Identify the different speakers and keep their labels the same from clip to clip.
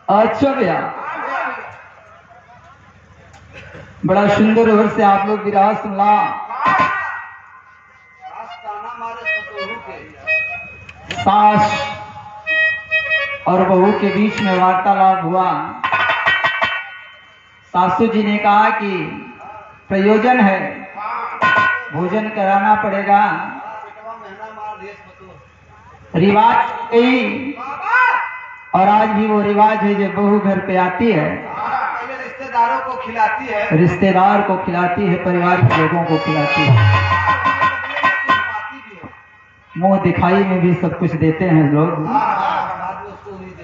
Speaker 1: अच्छा भैया, बड़ा सुंदर ओर से आप लोग विराह सुनला। सास और बहू के बीच में वार्तालाप हुआ। सासू जी ने कहा कि प्रयोजन है, भोजन कराना पड़ेगा। रिवाज यही, और आज भी वो रिवाज है, जब बहू घर पे आती है
Speaker 2: रिश्तेदारों को खिलाती है,
Speaker 1: रिश्तेदार को खिलाती है, परिवार के लोगों को खिलाती है। मुंह दिखाई में भी सब कुछ देते हैं लोग।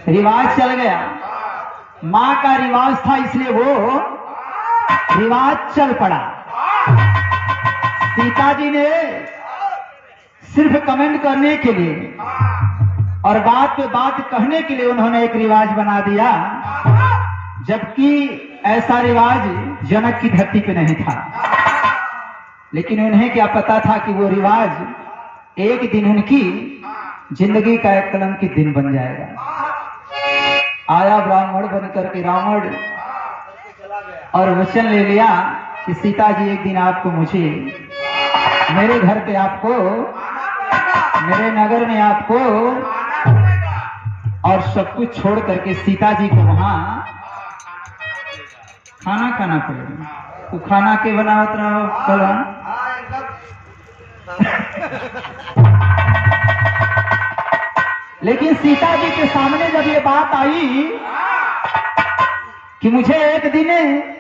Speaker 1: रिवाज चल गया, माँ का रिवाज था, इसलिए वो रिवाज चल पड़ा। सीता जी ने सिर्फ कमेंट करने के लिए और बात पे बात कहने के लिए उन्होंने एक रिवाज बना दिया, जबकि ऐसा रिवाज जनक की धरती पे नहीं था। लेकिन उन्हें क्या पता था कि वो रिवाज एक दिन उनकी जिंदगी का एक कलंकित दिन बन जाएगा। आया ब्राह्मण बनकर के रावण और वचन ले लिया कि सीता जी एक दिन आपको, मुझे मेरे घर पे आपको, मेरे नगर में आपको, और सब कुछ छोड़ करके सीता जी को वहां खाना खाना पड़ेगा। तो खाना के बनावत रहो कल। लेकिन सीता जी के सामने जब ये बात आई कि मुझे एक दिन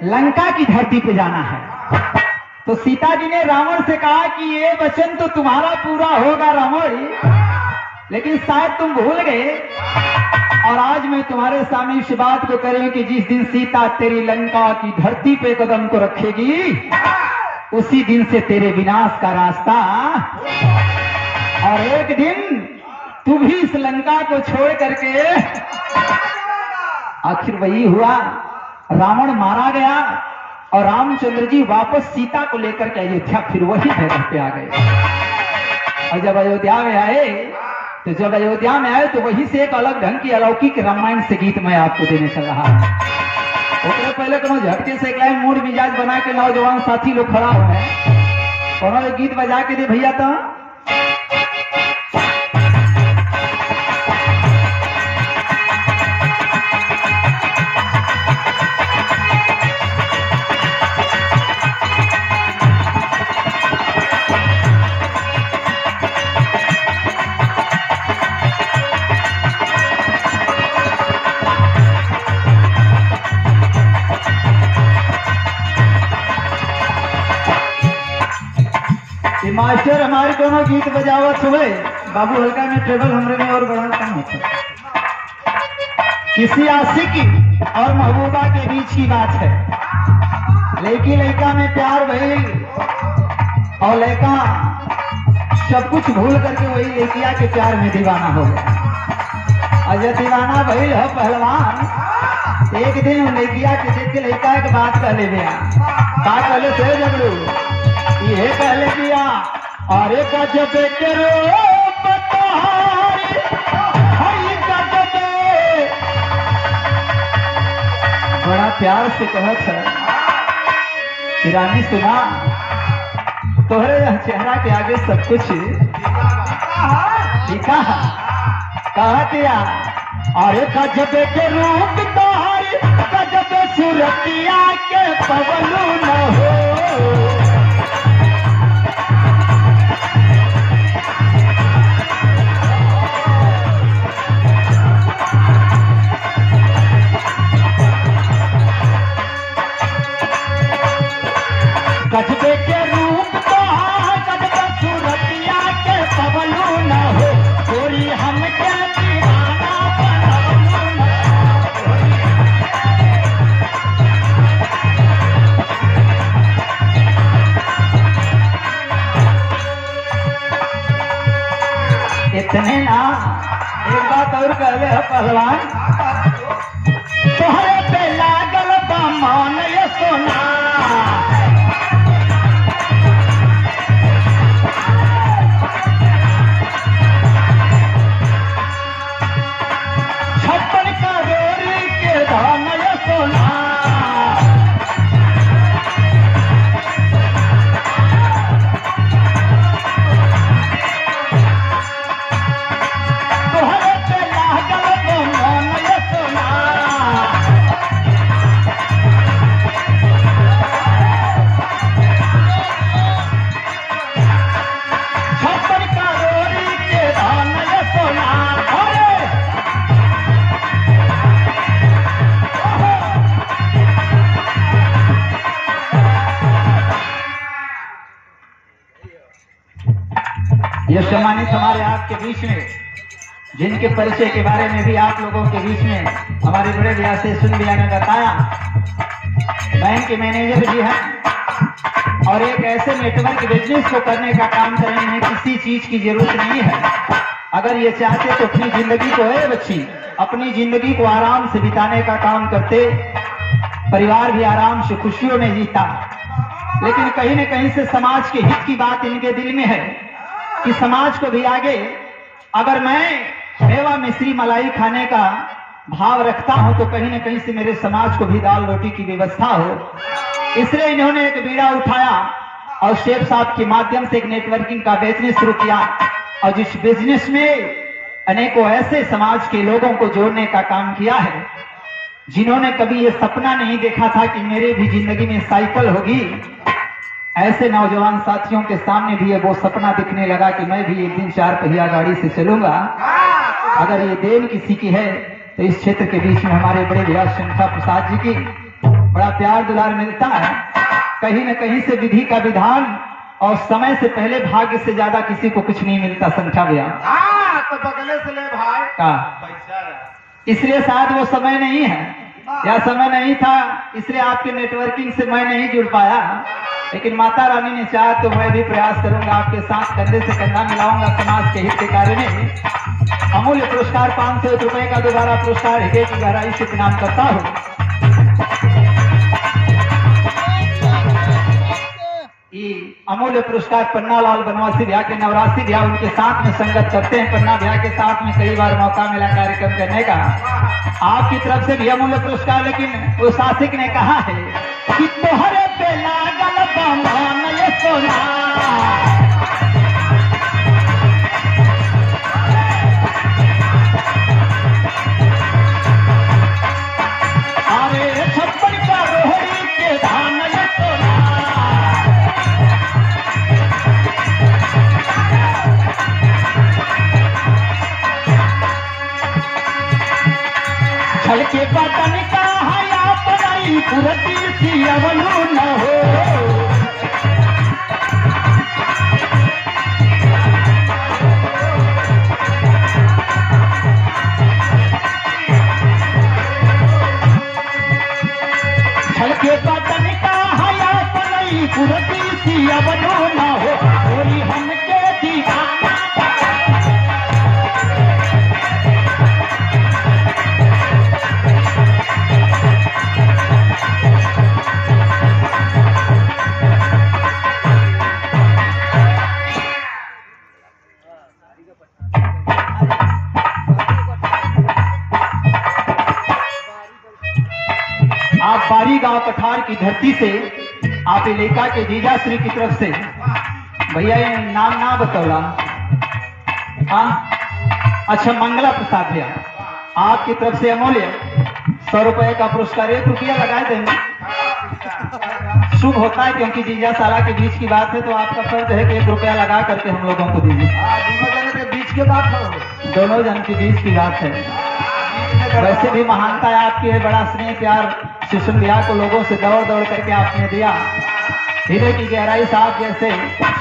Speaker 1: लंका की धरती पे जाना है, तो सीता जी ने रावण से कहा कि ये वचन तो तुम्हारा पूरा होगा रावण, लेकिन शायद तुम भूल गए। और आज मैं तुम्हारे सामने इस बात को करूं कि जिस दिन सीता तेरी लंका की धरती पे कदम को रखेगी, उसी दिन से तेरे विनाश का रास्ता, और एक दिन तू भी इस लंका को छोड़ करके, आखिर वही हुआ। रावण मारा गया और रामचंद्र जी वापस सीता को लेकर के अयोध्या फिर वही जगह पे आ गए। और जब अयोध्या में आए तो वहीं से एक अलग ढंग की अलौकिक रामायण से गीत मैं आपको देने चल रहा हूं। उससे पहले कोनो झटके से एक लाइन मूड मिजाज बना के नौजवान साथी लोग खड़ा हो गए, उन्होंने गीत बजा के दे भैया। तो मास्टर हमारे दोनों गीत बजावत हुए, बाबू हल्का में ट्रेवल हमरे में और बड़ा कम होता। किसी आशिकी और महबूबा के बीच की बात है। लड़की लड़का में प्यार भइल और लड़का सब कुछ भूल करके वही लड़किया के प्यार में दीवाना हो गया। और जब दीवाना भइल है पहलवान, एक दिन लड़किया के देख के लड़का एक बात कह ले गया। का कहले से जबरू ये कहले किया, अरे गजब के रूप तोहारी, हई गजब। बड़ा प्यार से कहत है, रानी सुना, तोहरे चेहरा के आगे सब कुछ दिखा। कहा दिया, अरे गजब के रूप तोहारी, गजब सूरतिया के पवलू न हो। गजबे के रूप तो गजब सूरतिया के पवलू न हो, कोई हम क्या दीवाना बनवलू न हो। इतने ना एक बात और कहले है पहलवान, तोहरे पे लागल बा मान ये सोना। सम्मानित हमारे आपके बीच में जिनके परिचय के बारे में भी आप लोगों के बीच में हमारे बड़े भैया से सुन भैया ने बताया, बैंक के मैनेजर भी हैं और एक ऐसे नेटवर्क बिजनेस को करने का काम कर रहे हैं, किसी चीज की जरूरत नहीं है। अगर ये चाहते तो अपनी जिंदगी को है बच्ची, अपनी जिंदगी को आराम से बिताने का काम करते, परिवार भी आराम से खुशियों में जीता। लेकिन कहीं न कहीं से समाज के हित की बात इनके दिल में है कि समाज को भी आगे, अगर मैं मेवा मिश्री मलाई खाने का भाव रखता हूं तो कहीं न कहीं से मेरे समाज को भी दाल रोटी की व्यवस्था हो। इसलिए इन्होंने एक बीड़ा उठाया और शेख साहब के माध्यम से एक नेटवर्किंग का बिजनेस शुरू किया और जिस बिजनेस में अनेकों ऐसे समाज के लोगों को जोड़ने का काम किया है जिन्होंने कभी ये सपना नहीं देखा था कि मेरे भी जिंदगी में साइकिल होगी। ऐसे नौजवान साथियों के सामने भी वो सपना दिखने लगा कि मैं भी एक दिन 4 पहिया गाड़ी से चलूंगा। अगर ये देन किसी की है तो इस क्षेत्र के बीच में हमारे बड़े भैया शंखा प्रसाद जी की बड़ा प्यार दुलार मिलता है। कहीं न कहीं से विधि का विधान और समय से पहले भाग्य से ज्यादा किसी को कुछ नहीं मिलता। शंखा भैया
Speaker 2: तो बगले से ले भाई
Speaker 1: का
Speaker 2: पैसा,
Speaker 1: इसलिए शायद वो समय नहीं है या समय नहीं था, इसलिए आपके नेटवर्किंग से मैं नहीं जुड़ पाया। लेकिन माता रानी ने चाहा तो मैं भी प्रयास करूंगा, आपके साथ कंधे से कंधा मिलाऊंगा समाज के हित के कार्य में। अमूल्य पुरस्कार 500 रुपए का दोबारा पुरस्कार हृदय की गहराई से प्रणाम करता हूँ। अमूल्य पुरस्कार पन्ना लाल बनवासी भैया के नवरासी भैया उनके साथ में संगत करते हैं। पन्ना भैया के साथ में कई बार मौका मिला कार्यक्रम करने का, आपकी तरफ से भी अमूल्य पुरस्कार। लेकिन वो शासक ने कहा है कि तोहरे पे लागल बंधन ये सोना, अरे छप्पन का रोहड़ी के धान ये सोना, छलके बटन का हया पराई पुरती सी अवलू न हो, छलके बटन का हया पराई पुरती सी अवलू न हो, थोड़ी हमके दीवाना बारी गांव पठार की धरती से आप इलाका के जीजा श्री की तरफ से भैया ये नाम ना बतौला, हाँ अच्छा मंगला प्रसाद भैया आपकी तरफ से अमूल्य 100 रुपए का पुरस्कार, 1 रुपया लगाए देंगे, शुभ होता है क्योंकि जीजा साला के बीच की बात है तो आपका फर्ज है कि 1 रुपया लगा करके हम लोगों को दीजिए।
Speaker 2: दोनों जन के बीच की बात हो,
Speaker 1: दोनों जन के बीच की बात है। वैसे भी महानता आपकी है, बड़ा स्नेह प्यार शिशुन भैया को लोगों से दौड़ दौड़ करके आपने दिया। हृदय की गहराई साहब जैसे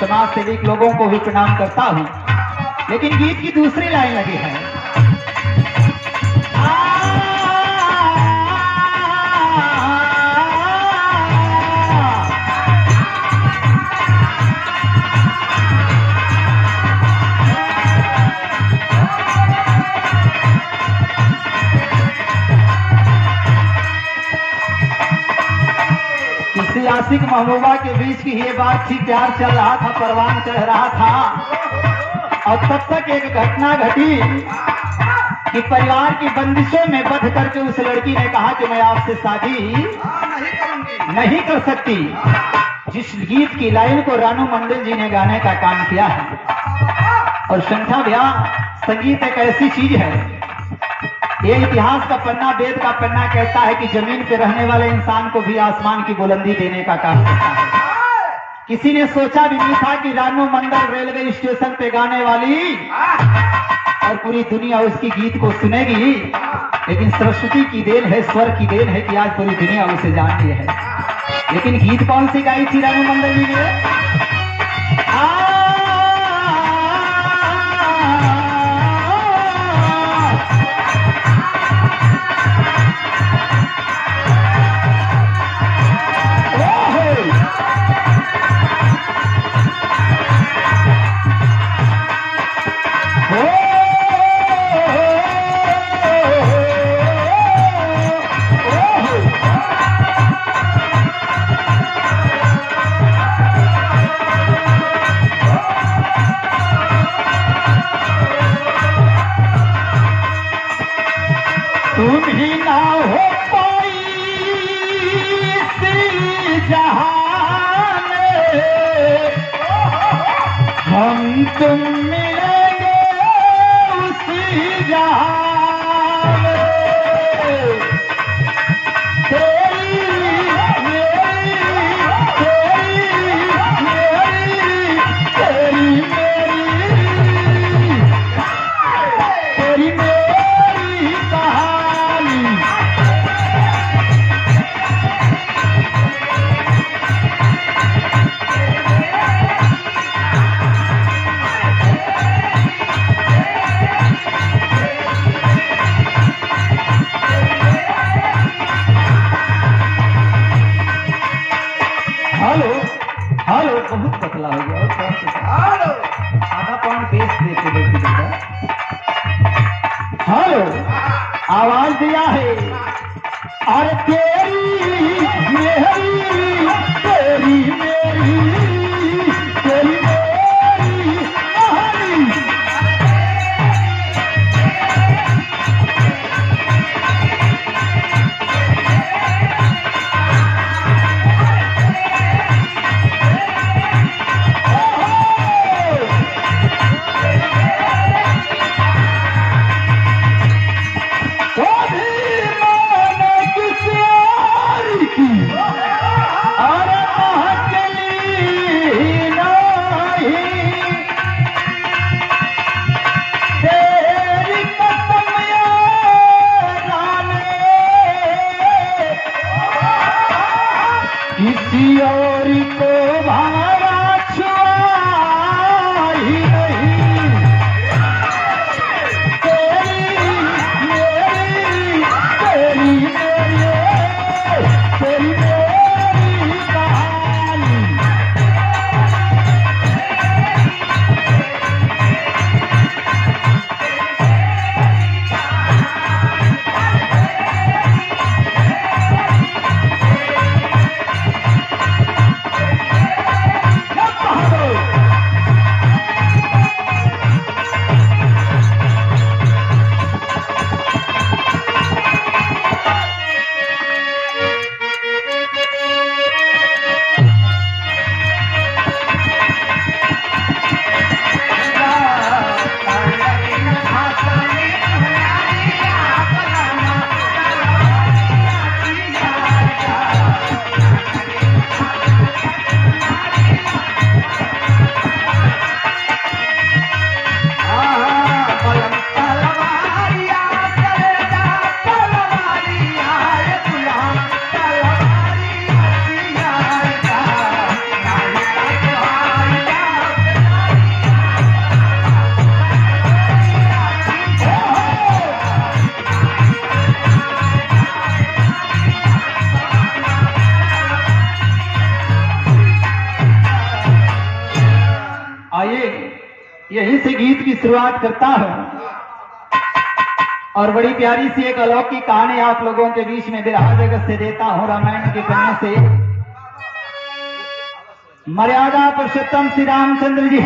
Speaker 1: समाज सेविक लोगों को भी प्रणाम करता हूँ। लेकिन गीत की दूसरी लाइन लगी है, आशिक महबूबा के बीच की ये बात थी, प्यार चल रहा था, परवान चढ़ रहा था और तब तक एक घटना घटी कि परिवार की बंदिशों में बंध करके उस लड़की ने कहा कि मैं आपसे शादी नहीं कर सकती। जिस गीत की लाइन को रानू मंडल जी ने गाने का काम किया है। और शंखा भैया संगीत एक ऐसी चीज है, ये इतिहास का पन्ना, वेद का पन्ना कहता है कि जमीन पे रहने वाले इंसान को भी आसमान की बुलंदी देने का काम करता है। किसी ने सोचा भी नहीं था कि रानू मंडल रेलवे स्टेशन पे गाने वाली और पूरी दुनिया उसकी गीत को सुनेगी। लेकिन सरस्वती की देन है, स्वर की देन है कि आज पूरी दुनिया उसे जानती है। लेकिन गीत कौन सी गाई थी रानू मंडल जी ने? ना हो पाई इसी जहां में, हम तुम मिलेंगे उसी जहां में। तेरी मेरी तेरी मेरी तेरी मेरी कहानी। हेलो हेलो, बहुत पतला हो गया। हेलो, आधा पाउंड बेच देते बेटा। हेलो, आवाज दिया है। अरे तेरी मेरी तेरी मेरी तेरी मेरी कहानी। किसी और को भारा छुआ ही नहीं। तेरी मेरी तेरी मेरी तेरी मेरी कहानी। आइए यहीं से गीत की शुरुआत करता हूं और बड़ी प्यारी सी एक अलौकिक कहानी आप लोगों के बीच में बिरहा जगत से देता हूं। रामायण के पन्ने से मर्यादा पुरुषोत्तम श्री रामचंद्र जी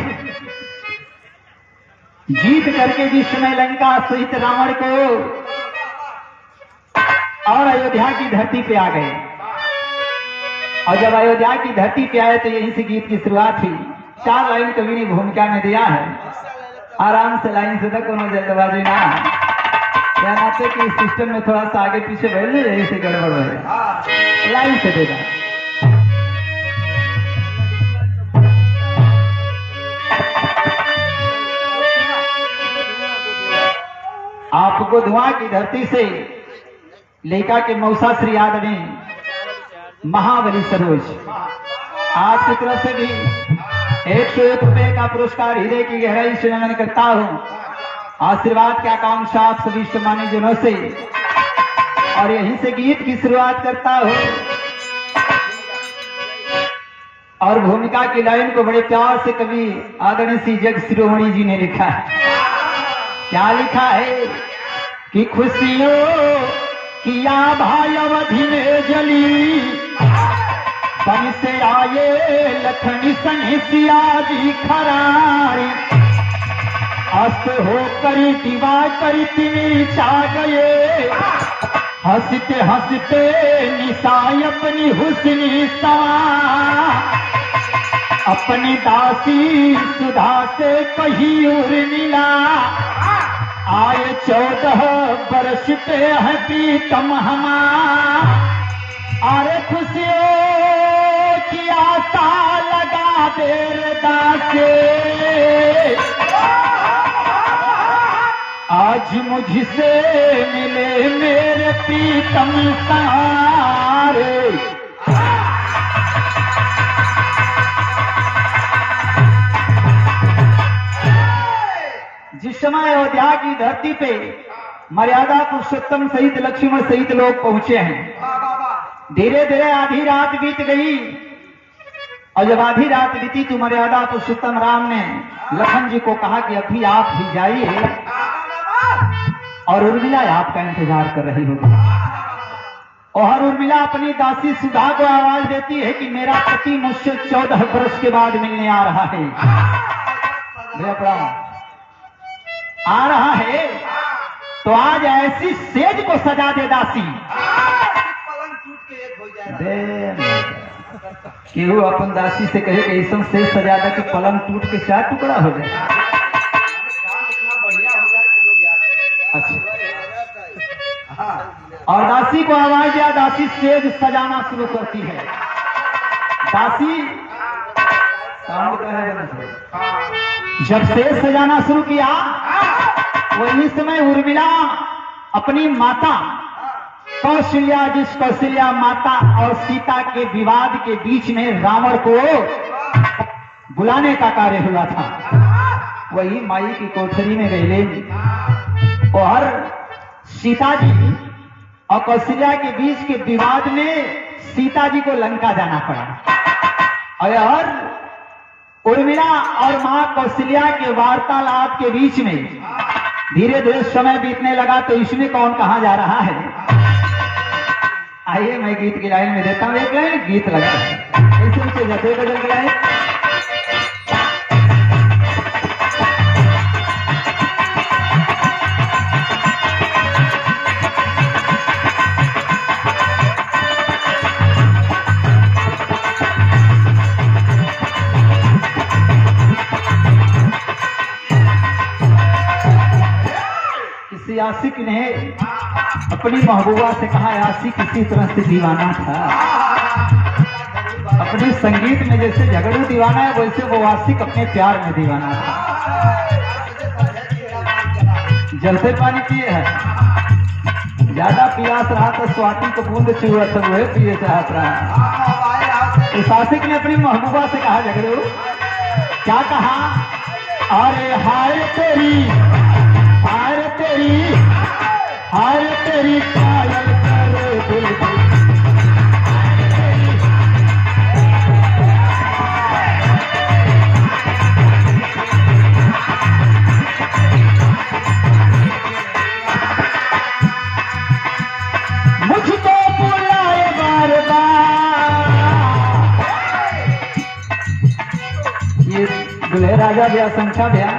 Speaker 1: जीत करके जिस समय लंका सहित रावण को और अयोध्या की धरती पे आ गए, और जब अयोध्या की धरती पे आए तो यहीं से गीत की शुरुआत हुई। 4 लाइन कवि ने भूमिका में दिया है, आराम से लाइन से तक कोनो जल्दबाजी ना या नाते कि सिस्टम में थोड़ा सा आगे पीछे बढ़ ले, यही से गड़बड़ है। लाइन से देगा। आपको धुआं की धरती से लेका के मौसा श्री याद ने महाबली सरोज आपकी तरफ से भी 101 रुपए का पुरस्कार हीरे की गहराई से नमन करता हूं। आशीर्वाद की आकांक्षा आप सभी सम्मानित जनों से, और यहीं से गीत की शुरुआत करता हूं। और भूमिका की लाइन को बड़े प्यार से कवि आदरणीय श्री जग शिरोमणि जी ने लिखा है। क्या लिखा है कि खुशियों किया भाई अवधि में जली, बन से आए लखन संग सियाजी खरारी, अस्त हो करी दीवा करी तिमिर छा गए, हंसते हंसते निसाई अपनी हुस्नी सवार, अपनी दासी सुधा से कही उर्मिला, आए 14 वर्ष पे है प्रीतम हमार, अरे खुशियों की आशा लगा देर दासे, आज मुझसे मिले मेरे प्रीतम सारे। जिस समय अयोध्या की धरती पे मर्यादा पुरुषोत्तम सहित लक्ष्मण सहित लोग पहुंचे हैं, धीरे धीरे आधी रात बीत गई, और जब आधी रात बीती तो मर्यादा पुरुषोत्तम राम ने लखन जी को कहा कि अभी आप भी जाइए और उर्मिला आपका इंतजार कर रही होगी। और उर्मिला अपनी दासी सुधा को आवाज देती है कि मेरा पति मुझसे 14 वर्ष के बाद मिलने आ रहा है, आ रहा है, तो आज ऐसी सेज को सजा दे दासी,
Speaker 2: पलंग टूट के एक हो जाए।
Speaker 1: केहू अपन दासी से कहे कि ऐसा सेज सजा दे कि पलंग टूट के 4 टुकड़ा हो जाए।
Speaker 2: काम इतना बढ़िया हो जाए कि लोग याद
Speaker 1: अच्छा, और दासी को आवाज दिया, दासी सेज सजाना शुरू करती है। दासी साउंड का है, जब सेज सजाना शुरू किया वही समय उर्मिला अपनी माता कौशल्या, जिस कौशल्या माता और सीता के विवाद के बीच में रावण को बुलाने का कार्य हुआ था, वही माई की कोठरी में गए और सीता जी और कौशल्या के बीच के विवाद में सीता जी को लंका जाना पड़ा, और उर्मिला और मां कौशल्या के वार्तालाप के बीच में धीरे धीरे समय बीतने लगा। तो इसमें कौन कहां जा रहा है, आइए मैं गीत की लाइन में देता हूं, एक लाइन गीत लगा ऐसे नीचे जाते बदल के लाइन। आशिक ने अपनी महबूबा से कहा, आशिक किसी तरह से दीवाना था, अपने संगीत में जैसे झगड़ू दीवाना है वैसे वो आशिक अपने प्यार में दीवाना था। जलते पानी पिए है, ज्यादा प्यास रहा तो स्वाति को बूंद चुआ तो वह पिए चाहत रहा। इस आशिक ने अपनी महबूबा से कहा, झगड़ू क्या कहा, अरे हाय तेरी, हाय तेरी, हाय तेरी पायल करे बुलबुल, मुझको बुलाए बार बार। ये दुल्हे राजा भैया, संख्या भैया,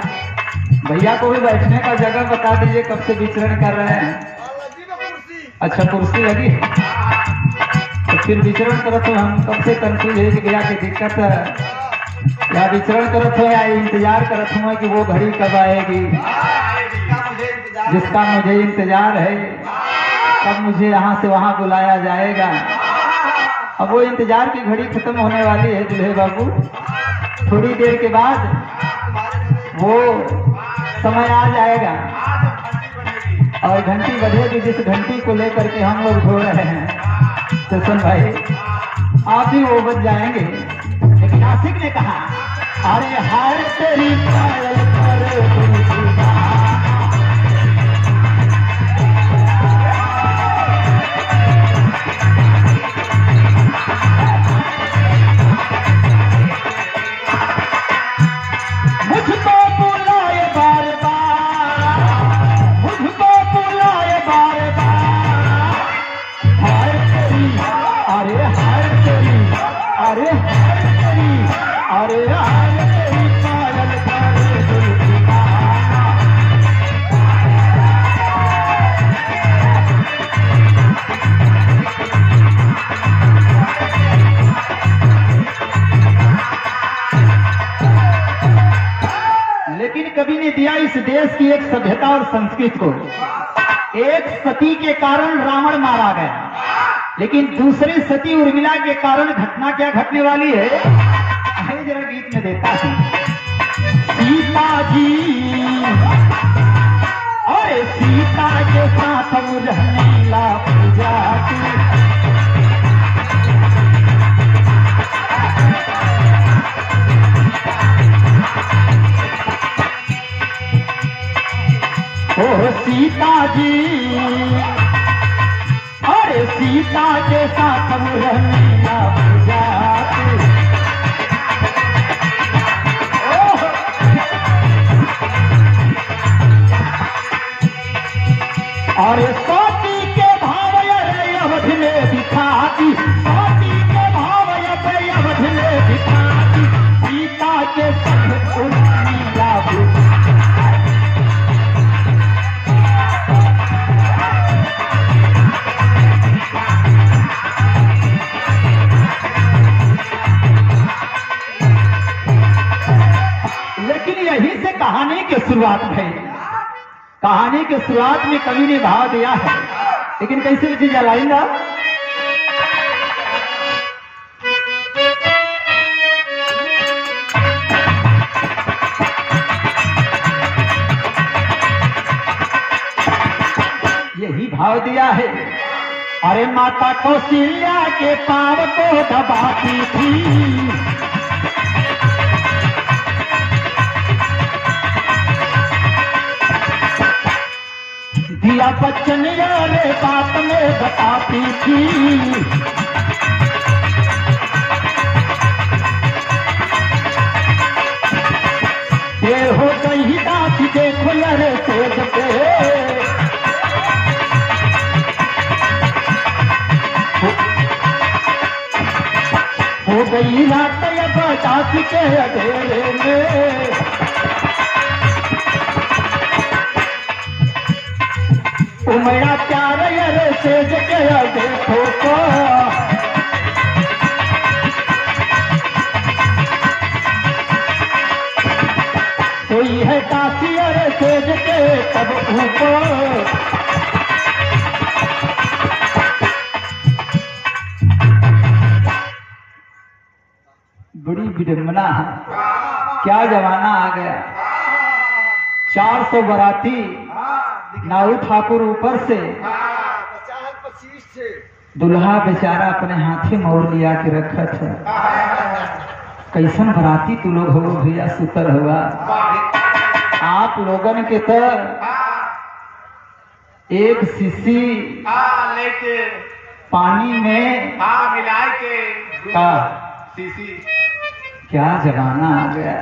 Speaker 1: भैया को भी बैठने का जगह बता दीजिए, कब से विचरण कर रहे हैं। अच्छा कुर्सी लगी, तो फिर विचरण करत हो, हम कब से कंफ्यूज है कि भैया की दिक्कत या विचरण करत हो या इंतजार करत हो कि वो घड़ी कब आएगी, जिसका मुझे इंतजार है, कब मुझे यहाँ से वहां बुलाया जाएगा। अब वो इंतजार की घड़ी खत्म होने वाली है दुल्हे बाबू, थोड़ी देर के बाद वो समय आ जाएगा और घंटी बजेगी, जिस घंटी को लेकर के हम लोग ढो रहे हैं। तो सुन भाई, आप ही वो बज जाएंगे। लेकिन आशिक ने कहा, अरे हाय तेरी पायल करे बुलबुल, अरे हाय तेरी पायल करे बुलबुल, इस देश की एक सभ्यता और संस्कृति को। एक सती के कारण रावण मारा गया, लेकिन दूसरी सती उर्मिला के कारण घटना क्या घटने वाली है, आइए जरा गीत में देखता हूं। सीता जी और सीता के साथ रहने पूजा ओ सीता जी और सीता के साथ रहने पूजा और स्वाति के भाव अवध में दिखाती, स्वाति के भाव अवध में दिखाती, सीता के संग उर्मिला कहानी की शुरुआत है। कहानी के शुरुआत में कवि ने भाव दिया है, लेकिन कैसे चीज लाएंगा। यही भाव दिया है, अरे माता कौशल्या के पाव को दबाती थी, दिया बच्चन यारे बात में बताती थी, देर हो गई दासी देखो यारे सेज पे, हो गई रात अब दासी के अधेरे में, उमड़ा प्यार यारे सेज के देखो को, कोई है दासी अरे सेज के तब ऊपर, बड़ी विडंबना है, क्या जमाना आ गया। 400 बराती नाऊ ठाकुर ऊपर से,
Speaker 2: 50-25 से
Speaker 1: दुल्हा बेचारा अपने हाथे मोड़ लिया के रखा था। कैसन बराती तू लोग हो भैया, सुतर हुआ आप लोगन के तो एक शीशी
Speaker 2: लेके
Speaker 1: पानी में
Speaker 2: मिला के
Speaker 1: का
Speaker 2: शीशी,
Speaker 1: क्या जमाना आ गया।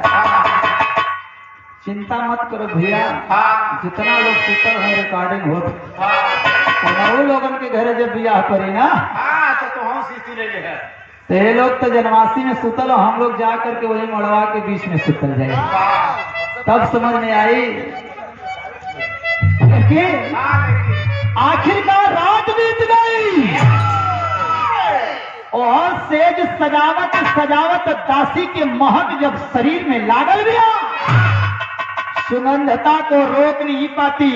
Speaker 1: चिंता मत करो भैया, जितना लोग सुतर है रिकॉर्डिंग हो, वो लोगन के घरे जब बियाह करी ना
Speaker 2: तो हम शीशी ले ले,
Speaker 1: तो ये लोग तो जनवासी में सुतल, हम लोग जा करके वही मड़वा के बीच में सुतल जाए, तब समझ में आई। लेकिन आखिरकार रात बीत गई और सेज सजावट सजावट दासी के महक जब शरीर में लागल गया, सुगंधता को रोक नहीं पाती,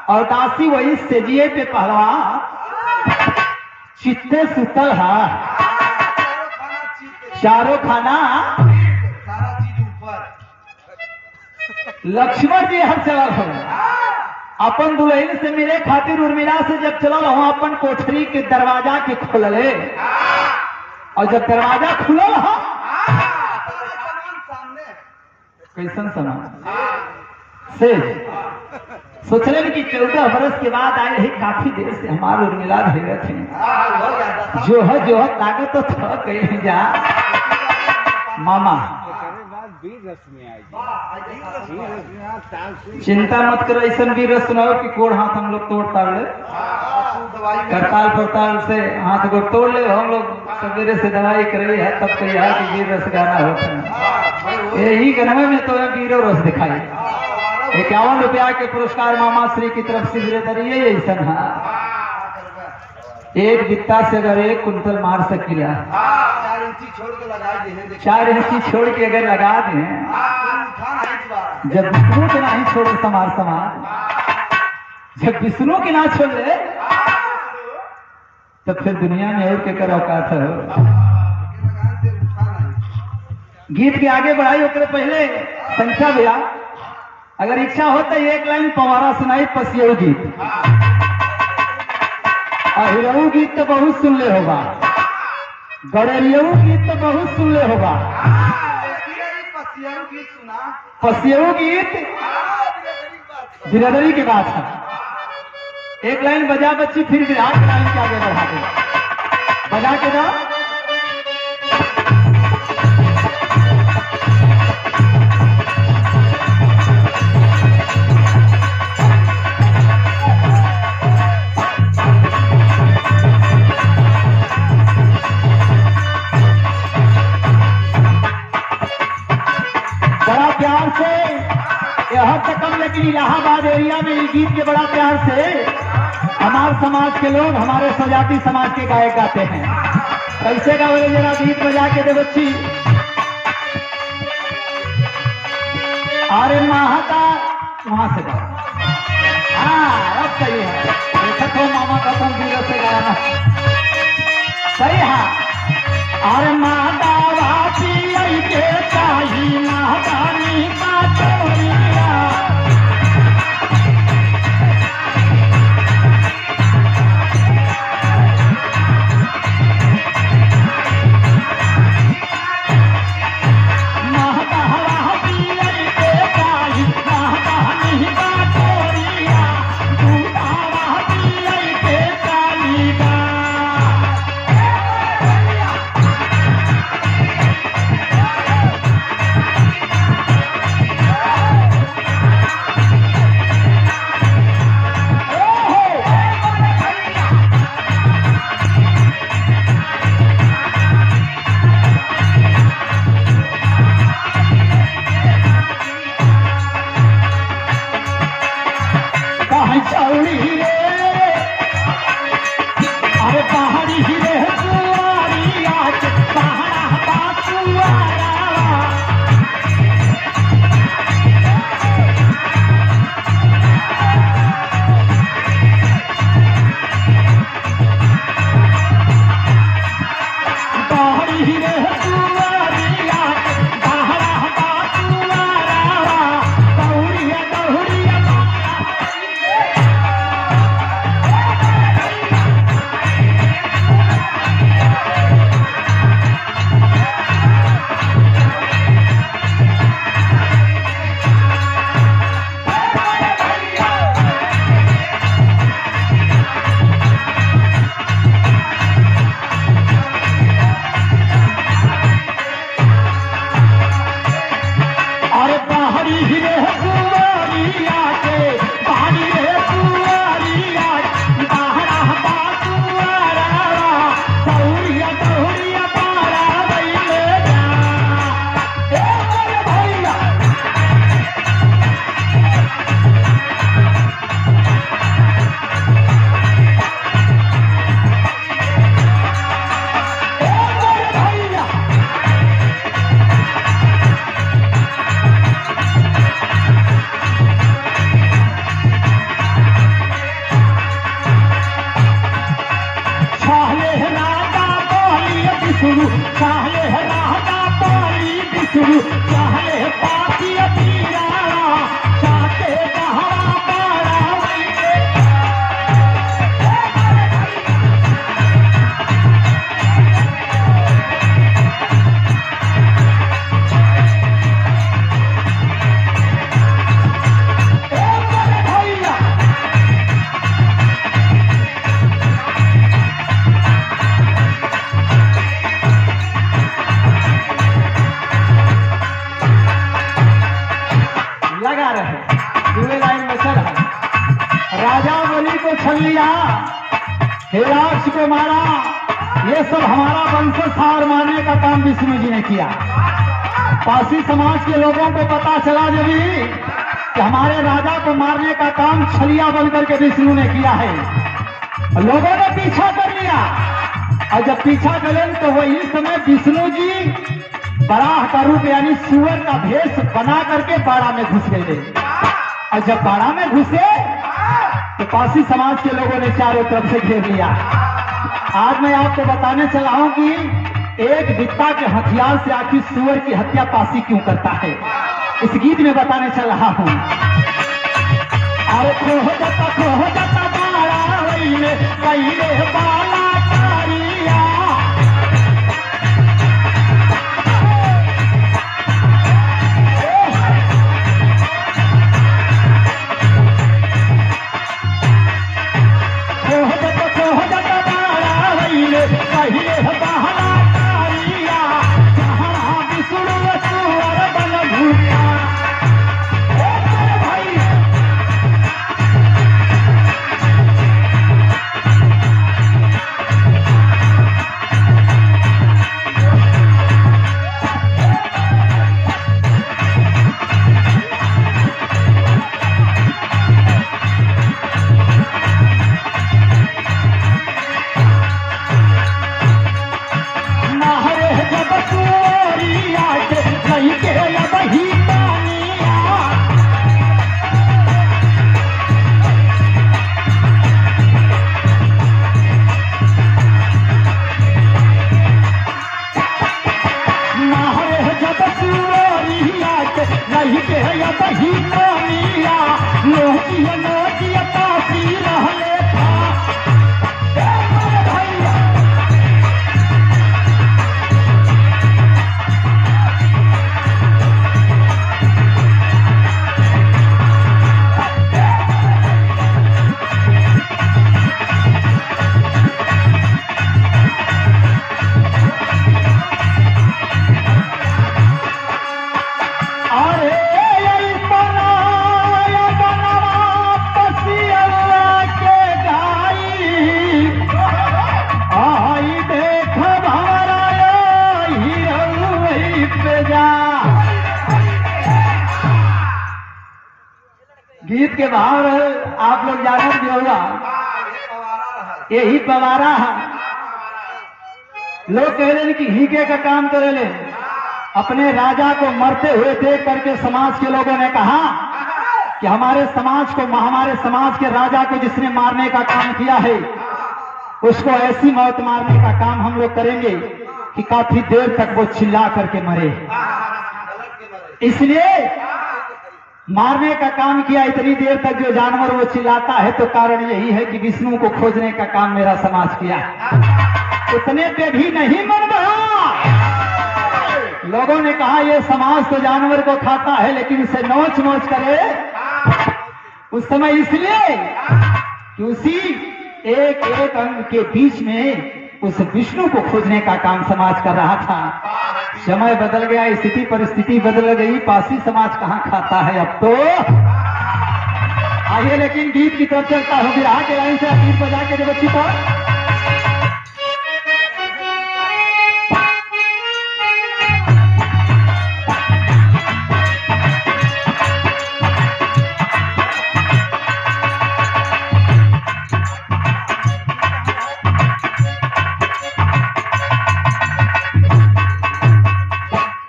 Speaker 1: और दासी वही सेजिए पे पहलवा चित्ते सुतल है, चारों खाना
Speaker 2: सारा चीज ऊपर।
Speaker 1: लक्ष्मण जी हर चलल हो, अपन दुल्हन से मिले खातिर उर्मिला से जब चलल हो, अपन कोठरी के दरवाजा के खोलले, और जब दरवाजा खुलल हो, कैसन समान से सोचले कि 14 बरस के बाद आए ही, काफी देर से हमारे उर्मिला भेजत है, जो है ताकत तो थक गई जा मामा। चिंता मत करो, ऐसा वीर रस सुनाओ कि कोड़ हाथ हम लोग तोड़ ताड़ ले, करताल पड़ताल से हाथ को तोड़ ले, हम लोग सवेरे से दवाई कर रही है, तब तो यह कि वीर रस गाना होता है। यही गनवे में तो वीरो रस दिखाई। 51 रुपया के पुरस्कार मामा श्री की तरफ से गिरे तरिए ऐसा है, एक बित्ता से अगर 1 कुंटल मार सकिला,
Speaker 2: 4 इंची छोड़ के लगा दे,
Speaker 1: 4 इंची छोड़ के अगर लगा दें जब विष्णु के ना ही छोड़े समार समाज, जब विष्णु के ना छोड़ ले तो फिर दुनिया में और के कर औकात हो। गीत के आगे बढ़ाई होकर पहले संख्या भैया अगर इच्छा हो तो एक लाइन पवारा सुनाई पसियऊ गीत, अहिरऊ गीत तो बहुत सुन ले होगा, गड़रियऊ गीत तो बहुत सुन ले होगा। पसियऊ गीत बिरादरी की बात है। एक लाइन बजा बच्ची फिर बिहार की लाइन के आगे बढ़ा दे, बजा के जाओ। बड़ा प्यार से यह तकम, लेकिन इलाहाबाद एरिया में इस गीत के बड़ा प्यार से हमारे समाज के लोग, हमारे स्वजाति समाज के गायक गाते हैं। कैसे गावे जरा गीत बजा के दे बच्ची। अरे महता वहां से गाओ, हाँ अब सही है। देखो तो मामा का तुम दूर से गाना सही है। अरे माता वासी के चाही महादानी का चोरिया, हेराक्ष को मारा, ये सब हमारा वंशज हार मारने का काम विष्णु जी ने किया। पासी समाज के लोगों को पता चला जब कि हमारे राजा को मारने का काम छलिया बनकर के विष्णु ने किया है, लोगों ने पीछा कर लिया। और जब पीछा करें तो वही समय विष्णु जी बराह का रूप यानी सुअर का भेष बना करके बाड़ा में घुस गए। और जब बाड़ा में घुसे तो पासी समाज के लोगों ने चारों तरफ से घेर लिया। आज मैं आपको बताने चला हूं कि एक बित्ता के हथियार से आखिर सुअर की हत्या पासी क्यों करता है, इस गीत में बताने चल रहा हूं। अरे खो जाता बाड़ा वहीने पहले बाला कारिया, खो जाता बाड़ा वहीने पहले बाला कारिया, जहां विष्णु सुअर बन भूखा। गीत के भाव आप लोग जानते भी होगा, यही पवारा है। लोग कह रहे हैं कि हीके का काम करे ले। अपने राजा को मरते हुए देख करके समाज के लोगों ने कहा कि हमारे समाज के राजा को जिसने मारने का काम किया है उसको ऐसी मौत मारने का काम हम लोग करेंगे कि काफी देर तक वो चिल्ला करके मरे। इसलिए मारने का काम किया इतनी देर तक जो जानवर वो चिल्लाता है, तो कारण यही है कि विष्णु को खोजने का काम मेरा समाज किया। उतने पे भी नहीं मन रहा। लोगों ने कहा ये समाज तो जानवर को खाता है लेकिन इसे नोच नोच करे। उस समय इसलिए कि उसी एक एक अंग के बीच में उस विष्णु को खोजने का काम समाज कर रहा था। समय बदल गया, स्थिति परिस्थिति बदल गई, पासी समाज कहां खाता है अब तो। आइए लेकिन गीत की तरफ चलता हूं, बिरहा के लाइन से गीत बजा के जब बच्ची पर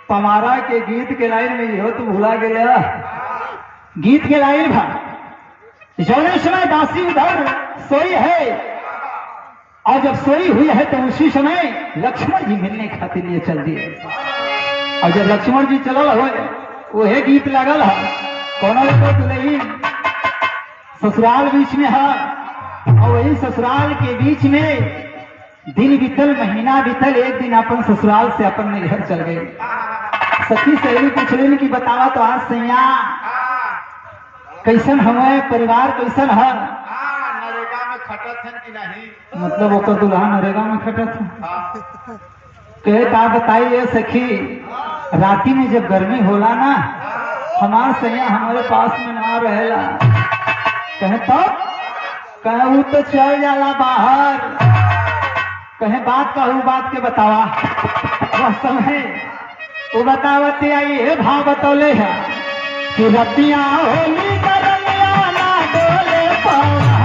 Speaker 1: पवारा के गीत के लाइन में हो तो भूला गया। गीत के लाइन भा जौने समय दासी उधर सोई है और जब सोई हुई है तो उसी समय लक्ष्मण जी मिलने खातिर लिए चल दिए। और जब लक्ष्मण जी चलल हो वही गीत लगल है, कोनो को दुल्ही ससुराल बीच में है और वही ससुराल के बीच में दिन बीतल, महीना बीतल, एक दिन अपन ससुराल से अपन घर चल गए। सखी सहेली पूछ रही कि बतावा तो आज सैया कैसन हमें परिवार कैसन है?
Speaker 2: नरेगा में खटत है कि नहीं?
Speaker 1: मतलब ओकर दुल्हा नरेगा में खटत है। कहे का बताइए सखी, राती में जब गर्मी होला ना हमार सैया हमारे पास में ना रहेला। कहे तब कहे वो तो चल जाला बाहर। कहे बात कहू बात के बतावा। वह समय वो बतावती आई है भाव बतौले है कि रतिया होली करलिया ना डोले पवना।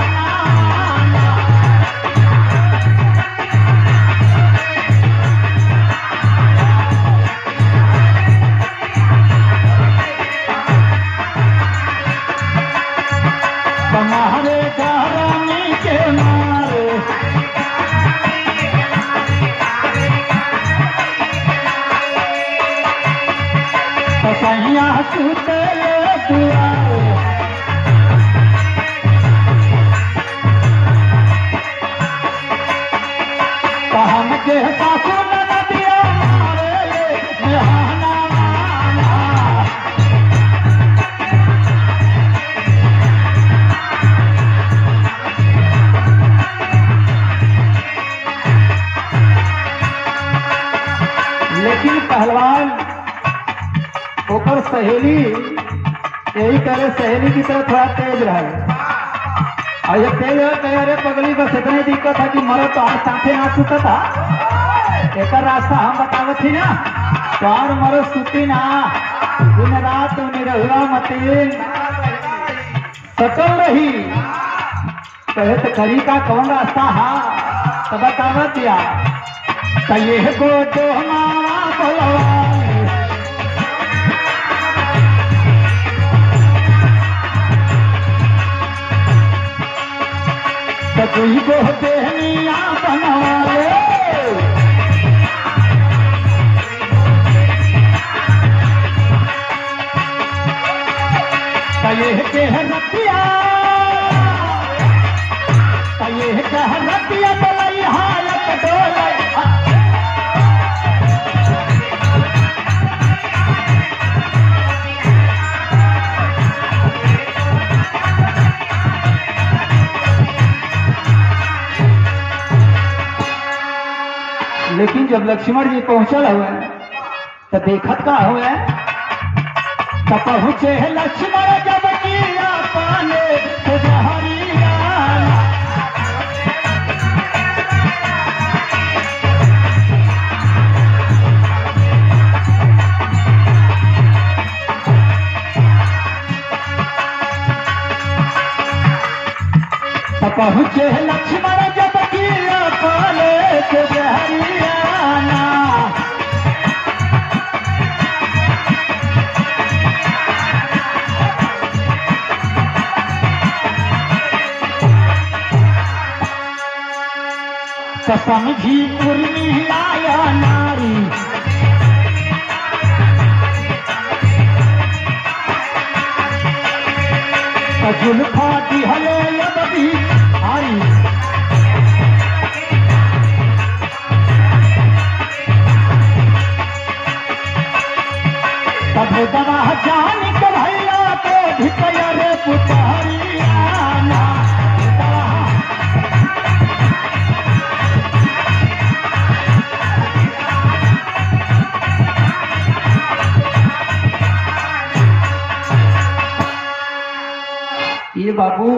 Speaker 1: तो हमके सासू न दिया मारे निहाना माना। लेकिन पहलवान ओकर सहेली यही करे, सहेली की तरह थोड़ा तेज रहे। और जब तेज रहे कहे अरे पगली बस इतनी दिक्कत है कि मरो तो हर साथे ना सुता था, एक रास्ता हम बतावत थी ना, तो और मरो सुती ना, दिन रात निरहुआ मतीन सकल रही। कहे तो करी का कौन रास्ता हा, तो बतावत दिया कहे को तो मामा बोलवा कोई को देहनिया बनवाले। कहे कह रतिया, कहे कह रतिया बोलई हालत डोले। लेकिन जब लक्ष्मण जी पहुंचल हुए तो देखत का हुए, तो पहुंचे लक्ष्मण जब किया पाने सुजहरिया। तो पहुंचे लक्ष्मण जब किया पाने सुजहरिया। तो समझी उर्मिलाया नारी, तो जुल्फा दिहले यदि हारी। तब दवा जान के भैया तो धिकया रे पुतहरियाना। ये बाबू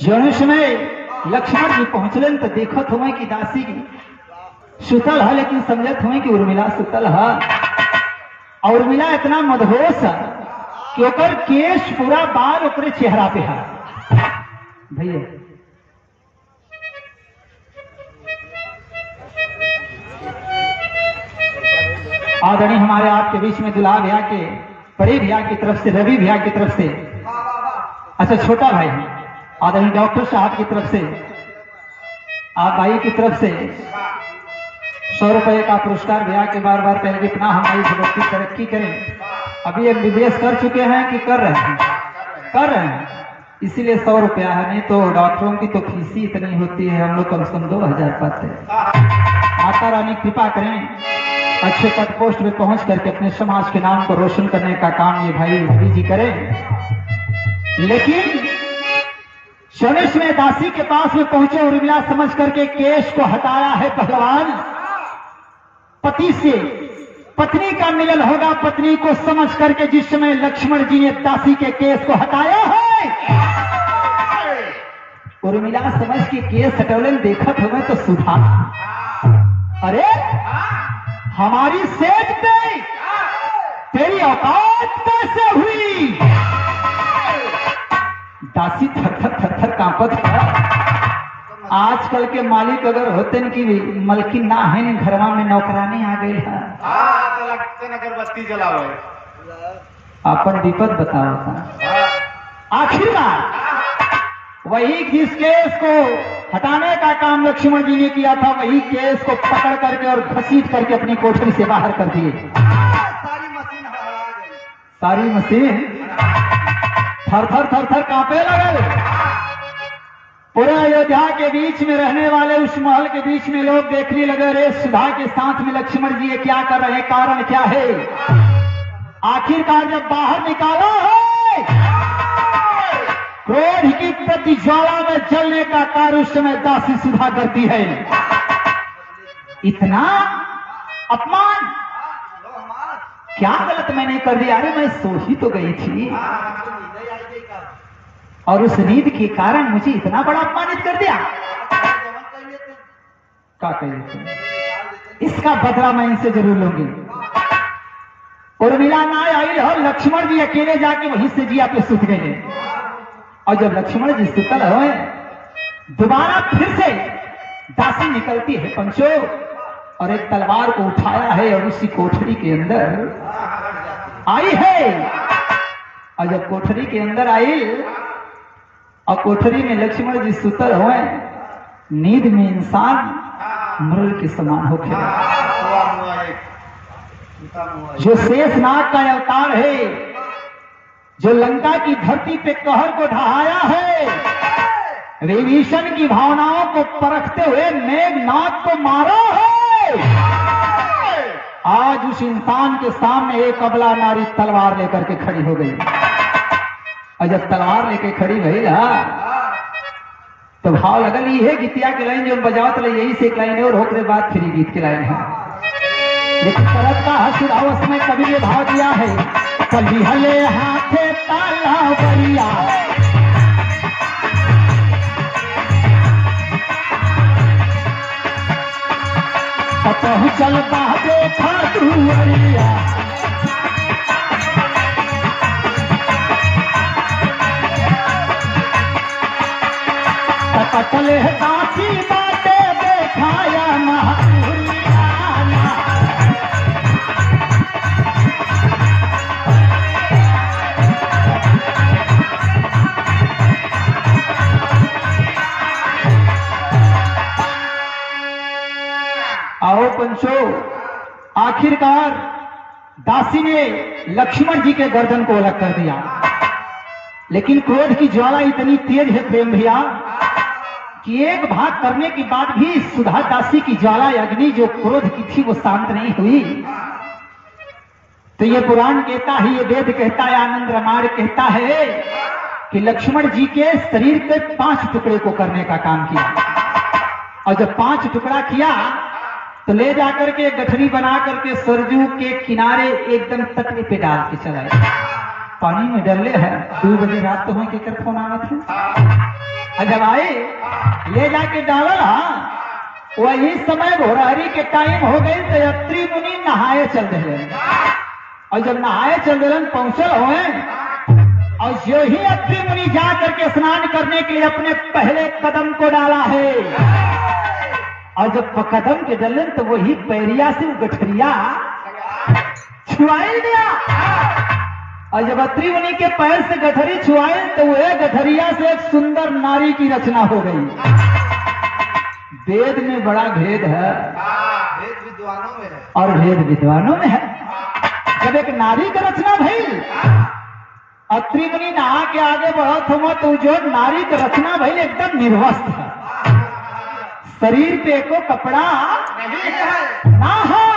Speaker 1: जौन समय लक्ष्मण जी पहुंचलन तो देखत हुए कि दासी की सुतल है, लेकिन समझत हुए कि उर्मिला सुतल है। और उर्मिला इतना मदहोश है कि ओकर केश पूरा बाल ओकरे चेहरा पे है। भैया आदरणीय हमारे आपके बीच में दुल्हा भैया के, बड़े भैया की तरफ से, रवि भैया की तरफ से, अच्छा छोटा भाई आदरणीय डॉक्टर साहब की तरफ से, आप भाई की तरफ से 100 रुपए का पुरस्कार भैया के बार बार पहले कितना हमारी जबरदस्ती तरक्की करें। अभी MBBS कर चुके हैं कि कर रहे हैं? कर रहे हैं, इसीलिए 100 रुपया है, नहीं तो डॉक्टरों की तो फीस ही इतनी होती है, हम लोग कम से कम 2000 पाते हैं। माता रानी कृपा करें, अच्छे पद पोस्ट में पहुंच करके अपने समाज के नाम को रोशन करने का काम ये भाई रवि जी करें। लेकिन शनिश में दासी के पास में पहुंचे, उर्मिला समझ करके केश को हटाया है पहलवान। पति से पत्नी का मिलन होगा, पत्नी को समझ करके जिस समय लक्ष्मण जी ने दासी के केस को हटाया है, उर्मिला समझ के केस हटौलन देखत हुए तो सुधा, अरे हमारी सेज पे तेरी औकात कैसे हुई? दासी थर थर थर थर कांपत है। आजकल के मालिक अगर होते न कि मलकिन ना है न घरवा में नौकरानी आ गई है,
Speaker 2: अगरबत्ती जलाओ,
Speaker 1: अपन विपद बताओ था। आखिरकार वही जिस केस को हटाने का काम लक्ष्मण जी ने किया था, वही केस को पकड़ करके और घसीट करके अपनी कोठरी से बाहर कर दिए।
Speaker 2: सारी मशीन हवा गई,
Speaker 1: सारी मशीन थर थर कांपे लगे। पूरे अयोध्या के बीच में रहने वाले उस महल के बीच में लोग देखने लगे, रे सुधा के साथ में लक्ष्मण जी ये क्या कर रहे हैं, कारण क्या है। आखिरकार जब बाहर निकाला है, क्रोध की प्रतिज्वाला में जलने का कार्य उस समय दासी सुधा करती है। इतना अपमान, क्या गलत मैंने कर दिया, अरे मैं सो ही तो गई थी और उस नींद के कारण मुझे इतना बड़ा अपमानित कर दिया। क्या कहिए, इसका बदला मैं इनसे जरूर लूंगी। उर्मिला ना आई हो, लक्ष्मण जी अकेले जाके वहीं से जिया पे सुत गए। और जब लक्ष्मण जी सुतल हो, दोबारा फिर से दासी निकलती है पंचो, और एक तलवार को उठाया है और उसी कोठरी के अंदर आई है। और जब कोठरी के अंदर आई और कोठरी में लक्ष्मण जी सुतल हुए, नींद में इंसान मृग के समान हो खेला। जो शेषनाग का अवतार है, जो लंका की धरती पे कहर को ढहाया है, विभीषण की भावनाओं को परखते हुए मेघनाद को मारा है, आज उस इंसान के सामने एक अबला नारी तलवार लेकर के खड़ी हो गई। और जब तलवार लेके खड़ी भई तो भाव लगल ये गीतिया के लाइन जो बजाओ तो यही से एक लाइन है और होकरे बाद फिर गीत के लाइन है। लेकिन शरद का हसुरावस में कवि ने भाव दिया है, कली हले हाथे ताला बरिया, पहुंचल बा देखा दुअरिया, पटले दासी बाटे देखाया महापुरियाना। आओ पंचो, आखिरकार दासी ने लक्ष्मण जी के गर्दन को अलग कर दिया। लेकिन क्रोध की ज्वाला इतनी तेज है प्रेम भैया कि एक भाग करने के बाद भी सुधा दासी की ज्वाला अग्नि जो क्रोध की थी वो शांत नहीं हुई। तो ये पुराण कहता है, ये वेद कहता है, आनंद रामायण कहता है कि लक्ष्मण जी के शरीर के 5 टुकड़े को करने का काम किया। और जब 5 टुकड़ा किया तो ले जाकर के गठरी बना करके सरजू के किनारे एकदम तट पे डाल के चलाए। पानी में डरले है, 2 बजे रात तो के कर फोन आना था। जब आए ले जाके डाला, वही समय भोरहरी के टाइम हो गई तो अत्रि मुनि नहाए चल रहे। और जब नहाए चल रहे पहुंचल हुए, और जो ही अत्रि मुनि जा करके स्नान करने के लिए अपने पहले कदम को डाला है, और जब कदम के डलन तो वही पैरिया से गठरिया छुआई दिया। और जब अत्रि मुनि के पैर से गठरी छुआए तो वह गठरिया से एक सुंदर नारी की रचना हो गई। वेद में बड़ा भेद है,
Speaker 2: वेद विद्वानों में है
Speaker 1: और भेद विद्वानों में है। जब एक नारी का रचना भई, अत्रि मुनि नहा के आगे बढ़त हुआ तो जो नारी का रचना भई एकदम निर्वस्त्र है, शरीर पे को कपड़ा
Speaker 2: नहीं है।
Speaker 1: ना है।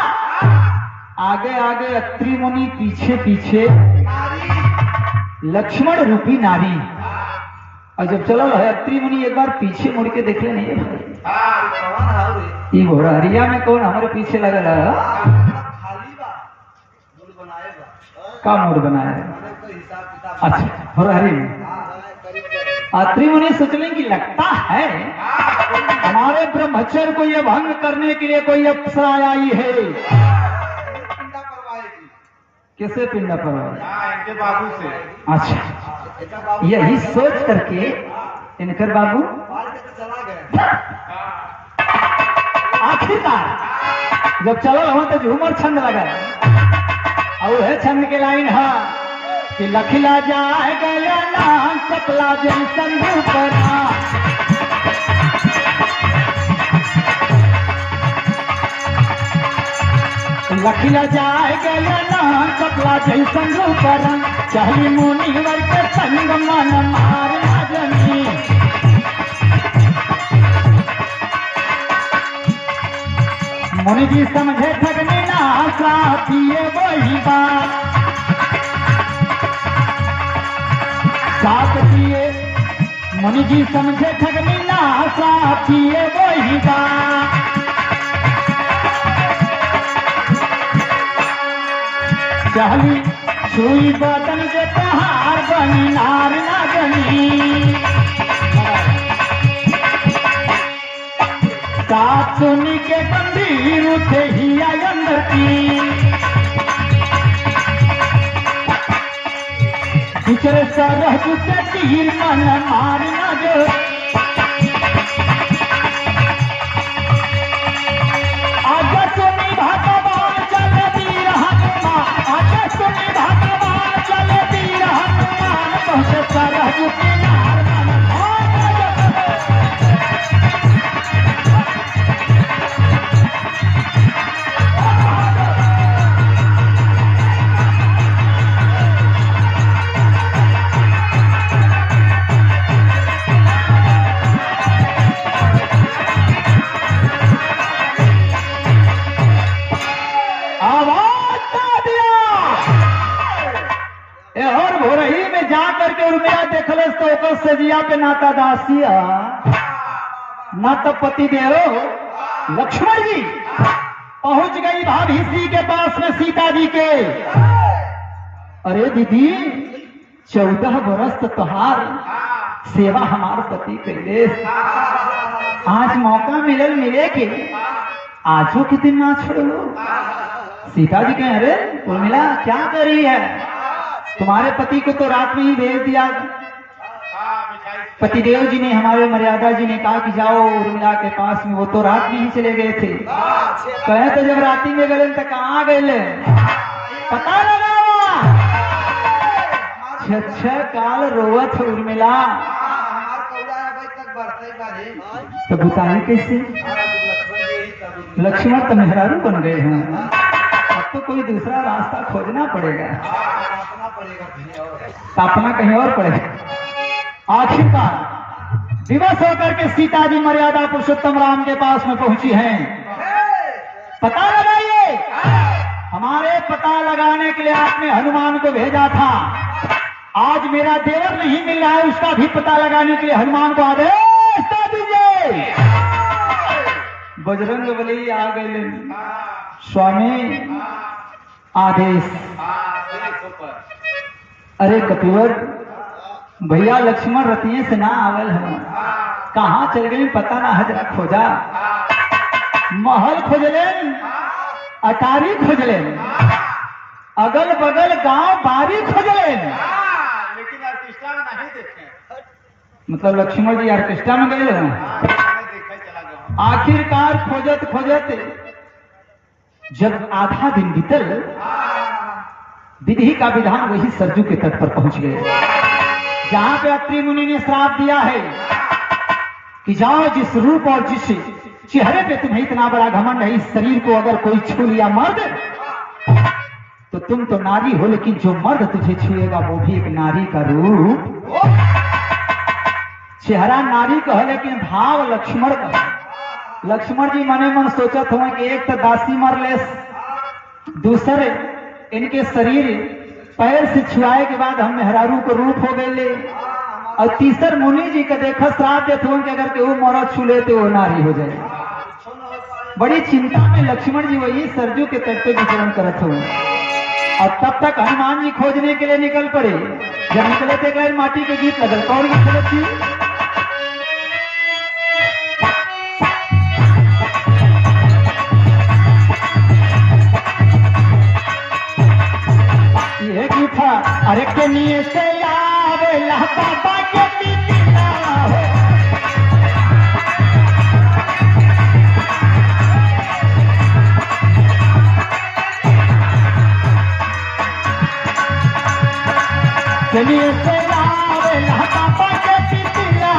Speaker 1: आगे आगे अत्रि मुनि, पीछे पीछे लक्ष्मण रूपी नारी। और जब चलो है अत्रि मुनि एक बार पीछे मुड़ के देख ले, नहीं है ये घोड़हरिया में कौन हमारे पीछे लगा रहा, का मूड बनाया है। अच्छा, घोड़हरी में अत्रि मुनि सोचने की लगता है हमारे ब्रह्मचर्य को ये भंग करने के लिए कोई अप्सरा आई है। कैसे पिंडा पर
Speaker 2: इनके बाबू से।
Speaker 1: अच्छा, यही सोच करके इनकर बाबू आखिरकार जब चलो हो तो झूमर छंद लगा, और है छंद के लाइन है कि लखिला जाए गया ना चपला जैसन रूपना, लखिला जाए गया ना चपला जैसन रूपना, चहली मुनिवर के संग मन मार जमी। मुनि जी समझे ठगने ना साथिए वही बात साथ दिए। मुनि जी समझे ठगने ना साथिए वही बात चाहली छुई बदन के पहाड़ बनी नार ना बनी साथ सुनी के गंभीर उठे ही अंदर की पिछले सरह से तीर मन मारना जो आजा सुनी भगवान चल तीर हनुमान आजा सुनी भगवान चल तीर हनुमान पहुंचे सरह के नार तो सजिया पे नाता दासिया ना तो पति देव लक्ष्मण जी पहुंच गई भाभी सी के पास में सीता जी के। अरे दीदी 14 बरस तो तुहार सेवा हमार पति कैले आज मौका मिले के आजो के दिन ना छोड़ो। सीता जी कहे अरे उर्मिला क्या कर रही है तुम्हारे पति को तो रात में ही भेज दिया। पतिदेव जी ने हमारे मर्यादा जी ने कहा कि जाओ उर्मिला के पास में वो तो रात में ही चले गए थे। कहे तो जब राती में गए तो कहाँ गए पता लगा 6 काल रोवत उर्मिला तो बताए कैसे लक्ष्मण तो मेहरारू बन गए हैं अब तो कोई दूसरा रास्ता खोजना पड़ेगा अपना कहीं और पड़ेगा। आखिरकार विवश होकर के सीता जी मर्यादा पुरुषोत्तम राम के पास में पहुंची हैं। पता लगाइए हमारे पता लगाने के लिए आपने हनुमान को भेजा था आज मेरा देवर नहीं मिल रहा है उसका भी पता लगाने के लिए हनुमान को आदेश दे दीजिए। बजरंग बली आ गए स्वामी आदेश। अरे कपिवर भैया लक्ष्मण रतिये से ना आवल है कहाँ चल गई पता ना है जरा खोजा महल खोजलेन अटारी खोजलेन अगल बगल गांव बारी खोजलेन
Speaker 2: लेकिन ऑर्केस्ट्रा में नहीं देखे
Speaker 1: मतलब लक्ष्मण जी ऑर्केस्ट्रा में गए हैं। आखिरकार खोजत खोजत जब आधा दिन बीतल विधि का विधान वही सरजू के तट पर पहुंच गए जहां पे अत्रि मुनि ने श्राप दिया है कि जाओ जिस रूप और जिस चेहरे पे तुम्हें इतना बड़ा घमंड है इस शरीर को अगर कोई छू लिया मर्द तो तुम तो नारी हो लेकिन जो मर्द तुझे छुएगा वो भी एक नारी का रूप चेहरा नारी का है लेकिन भाव लक्ष्मण का। लक्ष्मण जी मने मन सोचत हुए कि एक तो दासी मर ले दूसरे इनके शरीर पैर से छुआए के बाद हम मेहरारू को रूप हो गए ले और तीसर मुनि जी का देखा श्राप देते हो कि अगर केहू मौरत छू ले तो वो नारी हो जाए। बड़ी चिंता में लक्ष्मण जी वही सरजू के तट पे विचरण करत हुए और तब तक हनुमान जी खोजने के लिए निकल पड़े। जब निकले थे गए माटी के गीत लगल कौन गीत चलत थी ये की था अरे के लिए से आवे बाबा के पीना हो के लिए से आवे बाबा के पीना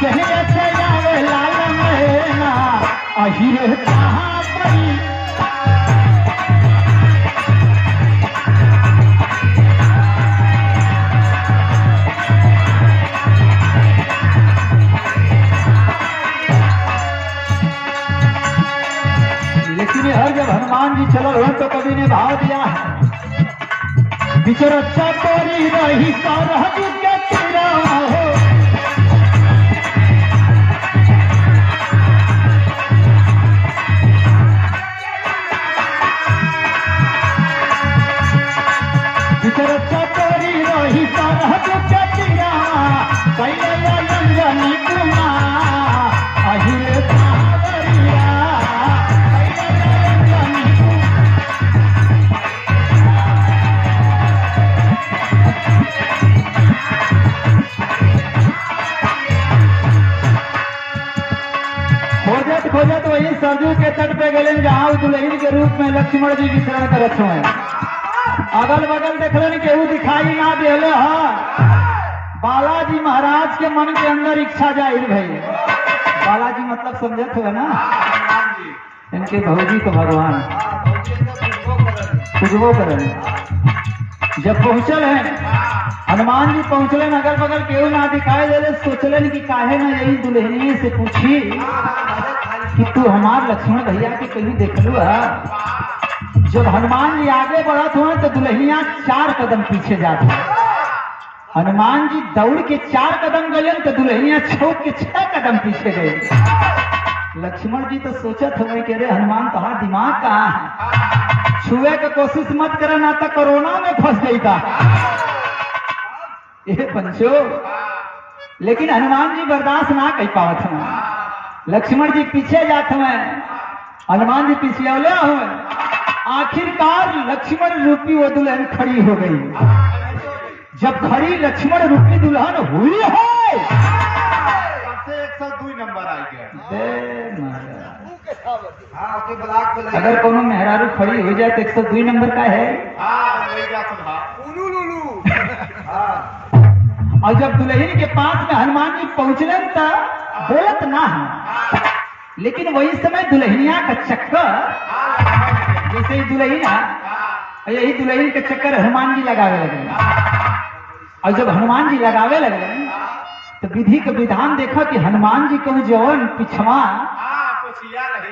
Speaker 1: के लिए से आवे लाल महीना अहिरे कहाँ पड़ी लेकिन हर जब हनुमान जी चलो हो तो कवि ने भाव दिया है बिचरच्चा कोरी रही सरहद के तीरा हो बिचरच्चा कोरी रही सरहद के तीरा कैला रंजनी कुमार अहिल सावरिया खोजत वही सरजू के तट पे गए जहाँ दुल्हन के रूप में लक्ष्मण जी विचरण करत हुए अगल बगल देखलन केहू दिखाई ना दिले बालाजी महाराज के मन के अंदर इच्छा जाहिर भई बालाजी मतलब समझत हुए ना इनके भौजी को भगवान पूजबो करन जब पहुंचल है हनुमान जी पहुंचलन अगल बगल केहू ना दिखाई दे सोचलन कि काहे ना यही दुल्हनिए से पूछी कि तू हमार लक्ष्मण भैया के कहीं देख लो है जब हनुमान जी आगे बढ़त हुए तो दुल्हनिया 4 कदम पीछे जाते हनुमान जी दौड़ के 4 कदम गए तो दुल्हनिया छोड़ के 6 कदम पीछे गए लक्ष्मण जी तो सोचत हुए कि अरे हनुमान तुम्हारा दिमाग कहाँ है छुए की कोशिश मत करे ना तो कोरोना में फंस जाएगा ये पंचो लेकिन हनुमान जी बर्दाश्त ना कर पावत हुए लक्ष्मण जी पीछे जाते हुए हनुमान जी पीछे औले हुए आखिरकार लक्ष्मण रूपी वो दुल्हन खड़ी हो गई जब खड़ी लक्ष्मण रूपी दुल्हन हुई है
Speaker 2: 102 नंबर आ गया
Speaker 1: अगर कोनो मेहरारू खड़ी हो जाए तो 102 नंबर का है और जब दुल्हन के पास में हनुमान जी पहुंचले तो बोलत ना है लेकिन वही समय दुल्हनिया का चक्कर जैसे ही दुल्हनिया यही दुल्हन के चक्कर हनुमान जी लगावे लगे और जब हनुमान जी लगावे लगे तो विधि का विधान देखा कि हनुमान जी को जवन पिछवा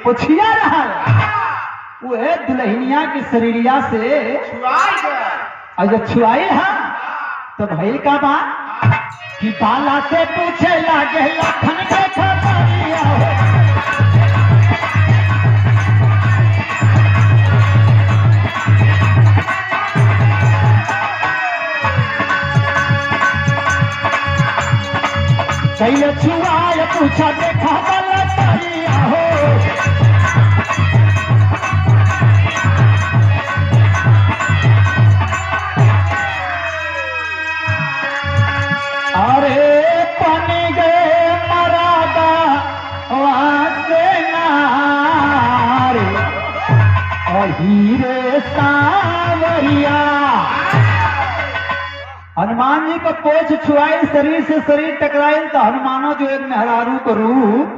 Speaker 1: पोछिया रहा वो है दुल्हनिया के शरीरिया से और जब छुआई है तो भइल का बात कि बाला से पूछे लागे लखन के खबरिया कैले छुआए पूछा देखा बला तरिया हो अरे पन गए मरादा वासे नारे हीरे सावरिया हनुमान जी को पोछ छुआई शरीर से शरीर टकराई तो हनुमानो जो एक मेहरारू को रूप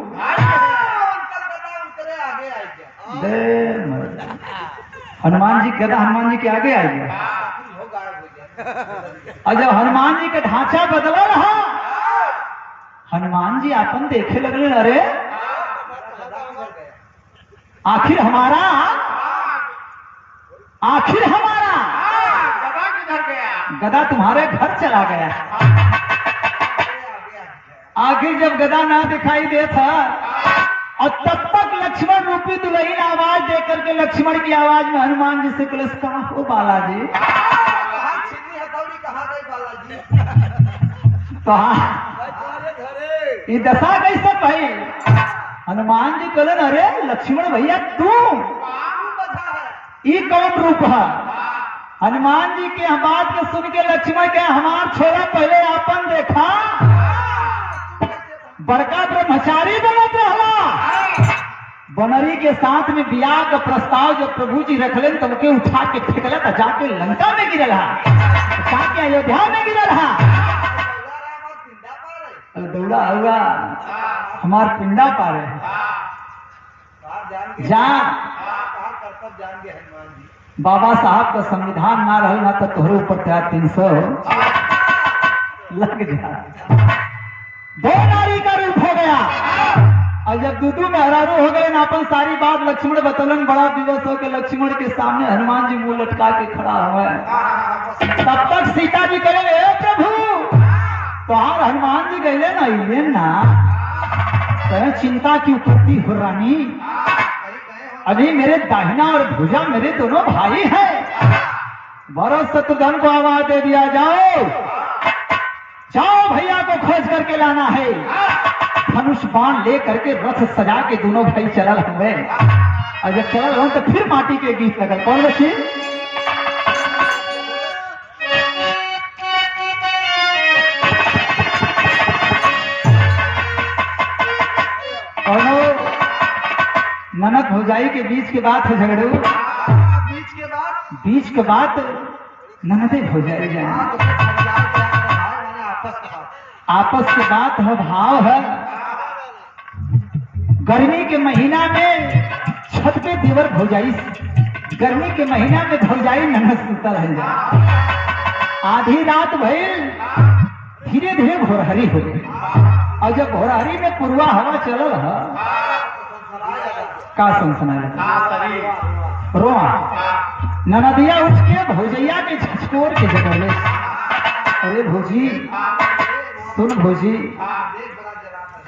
Speaker 1: हनुमान जी गदा हनुमान जी के आगे आ गया और जब हनुमान जी का ढांचा बदला रहा हनुमान जी अपन देखे लगले अरे आखिर हमारा गदा तुम्हारे घर चला गया आखिर जब गदा ना दिखाई दे था और तब तक लक्ष्मण रूपी दुल्हन आवाज देकर के लक्ष्मण की आवाज में हनुमान जी से कलश कहा हो बालाजी ये दशा कैसे भाई हनुमान जी कहलन अरे लक्ष्मण भैया तू ये कौन रूप है हनुमान जी की बात के सुन के लक्ष्मण के हमार छोरा पहले आपन देखा बड़का ब्रह्मचारी बनत रहला बनरी के साथ में बियाह का प्रस्ताव जब प्रभु जी रखले तब के उठा के फेंकला था जाके लंका में गिरल जाके अयोध्या में गिरल दौड़ा हुआ हमार पिंडा पारे जान बाबा साहब का संविधान ना रहे ना तो तोहरे ऊपर 300 लग जा दो नारी का रूप हो गया और जब दूधू मेहरारू हो गए ना अपन सारी बात लक्ष्मण बतौलन, बड़ा विवश हो के लक्ष्मण के सामने हनुमान जी मुंह लटका के खड़ा हुआ है। तब तक सीता जी कहे हे प्रभु तोहार हनुमान जी गए ना इले ना कहे चिंता क्यों करती हो रानी, अभी मेरे दाहिना और भुजा मेरे दोनों भाई हैं। भरत शत्रुघ्न को आवाज दे दिया जाओ जाओ भैया को खोज करके लाना है। धनुष बाण ले करके रथ सजा के दोनों भाई चलल हुए और जब चलल हो तो फिर माटी के गीत लगल। कौन बच्ची ननद भौजाई के बीच के बात है झगड़ू, बीच के बात ननदे भौजाई जाए आपस के बात है, भाव है। गर्मी के महीना में छत पे देवर भौजाई, गर्मी के महीना में भौजाई ननद सुता रह जाए। आधी रात भइल धीरे धीरे भोरहरी हो गई और जब भोरहरी में पूर्वा हवा चलल है का सुना रोआ ननदिया उठ के भौजैया के झचकोर के जगह, अरे भौजी सुन भौजी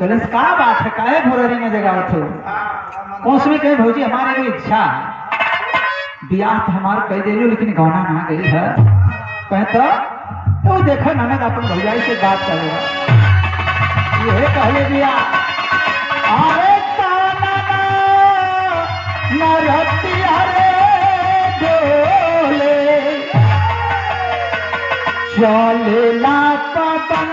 Speaker 1: कलश का बात है काहे भोरहरी में जगावत हो। उसमें कहे भौजी हमारे को इच्छा ब्याह तो हमार कह दे लेकिन गौना ना गई है। कहे तो देखो ननद अपन भौजाई से बात करेगा ये कहले दिया अरे नरतिया रे डोले चलेला पवन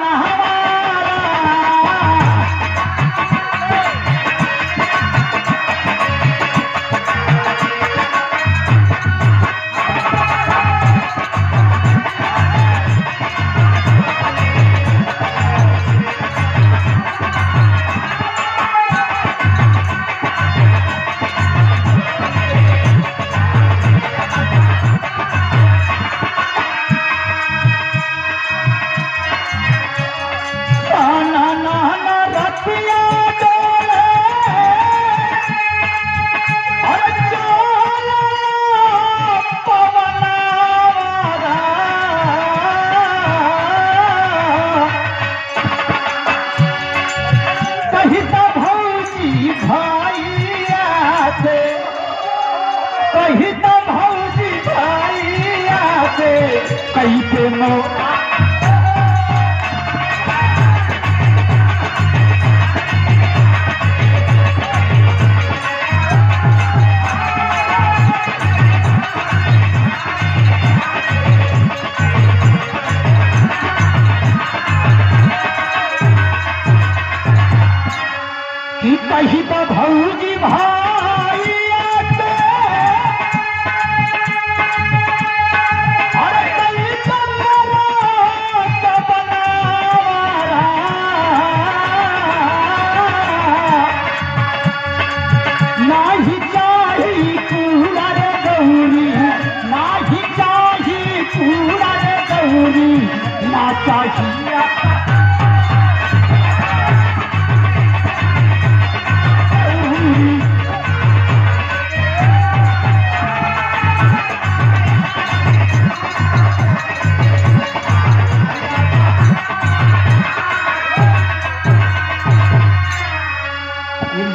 Speaker 1: कैसे नो कि कही तो भौजी भाई ना चाहिए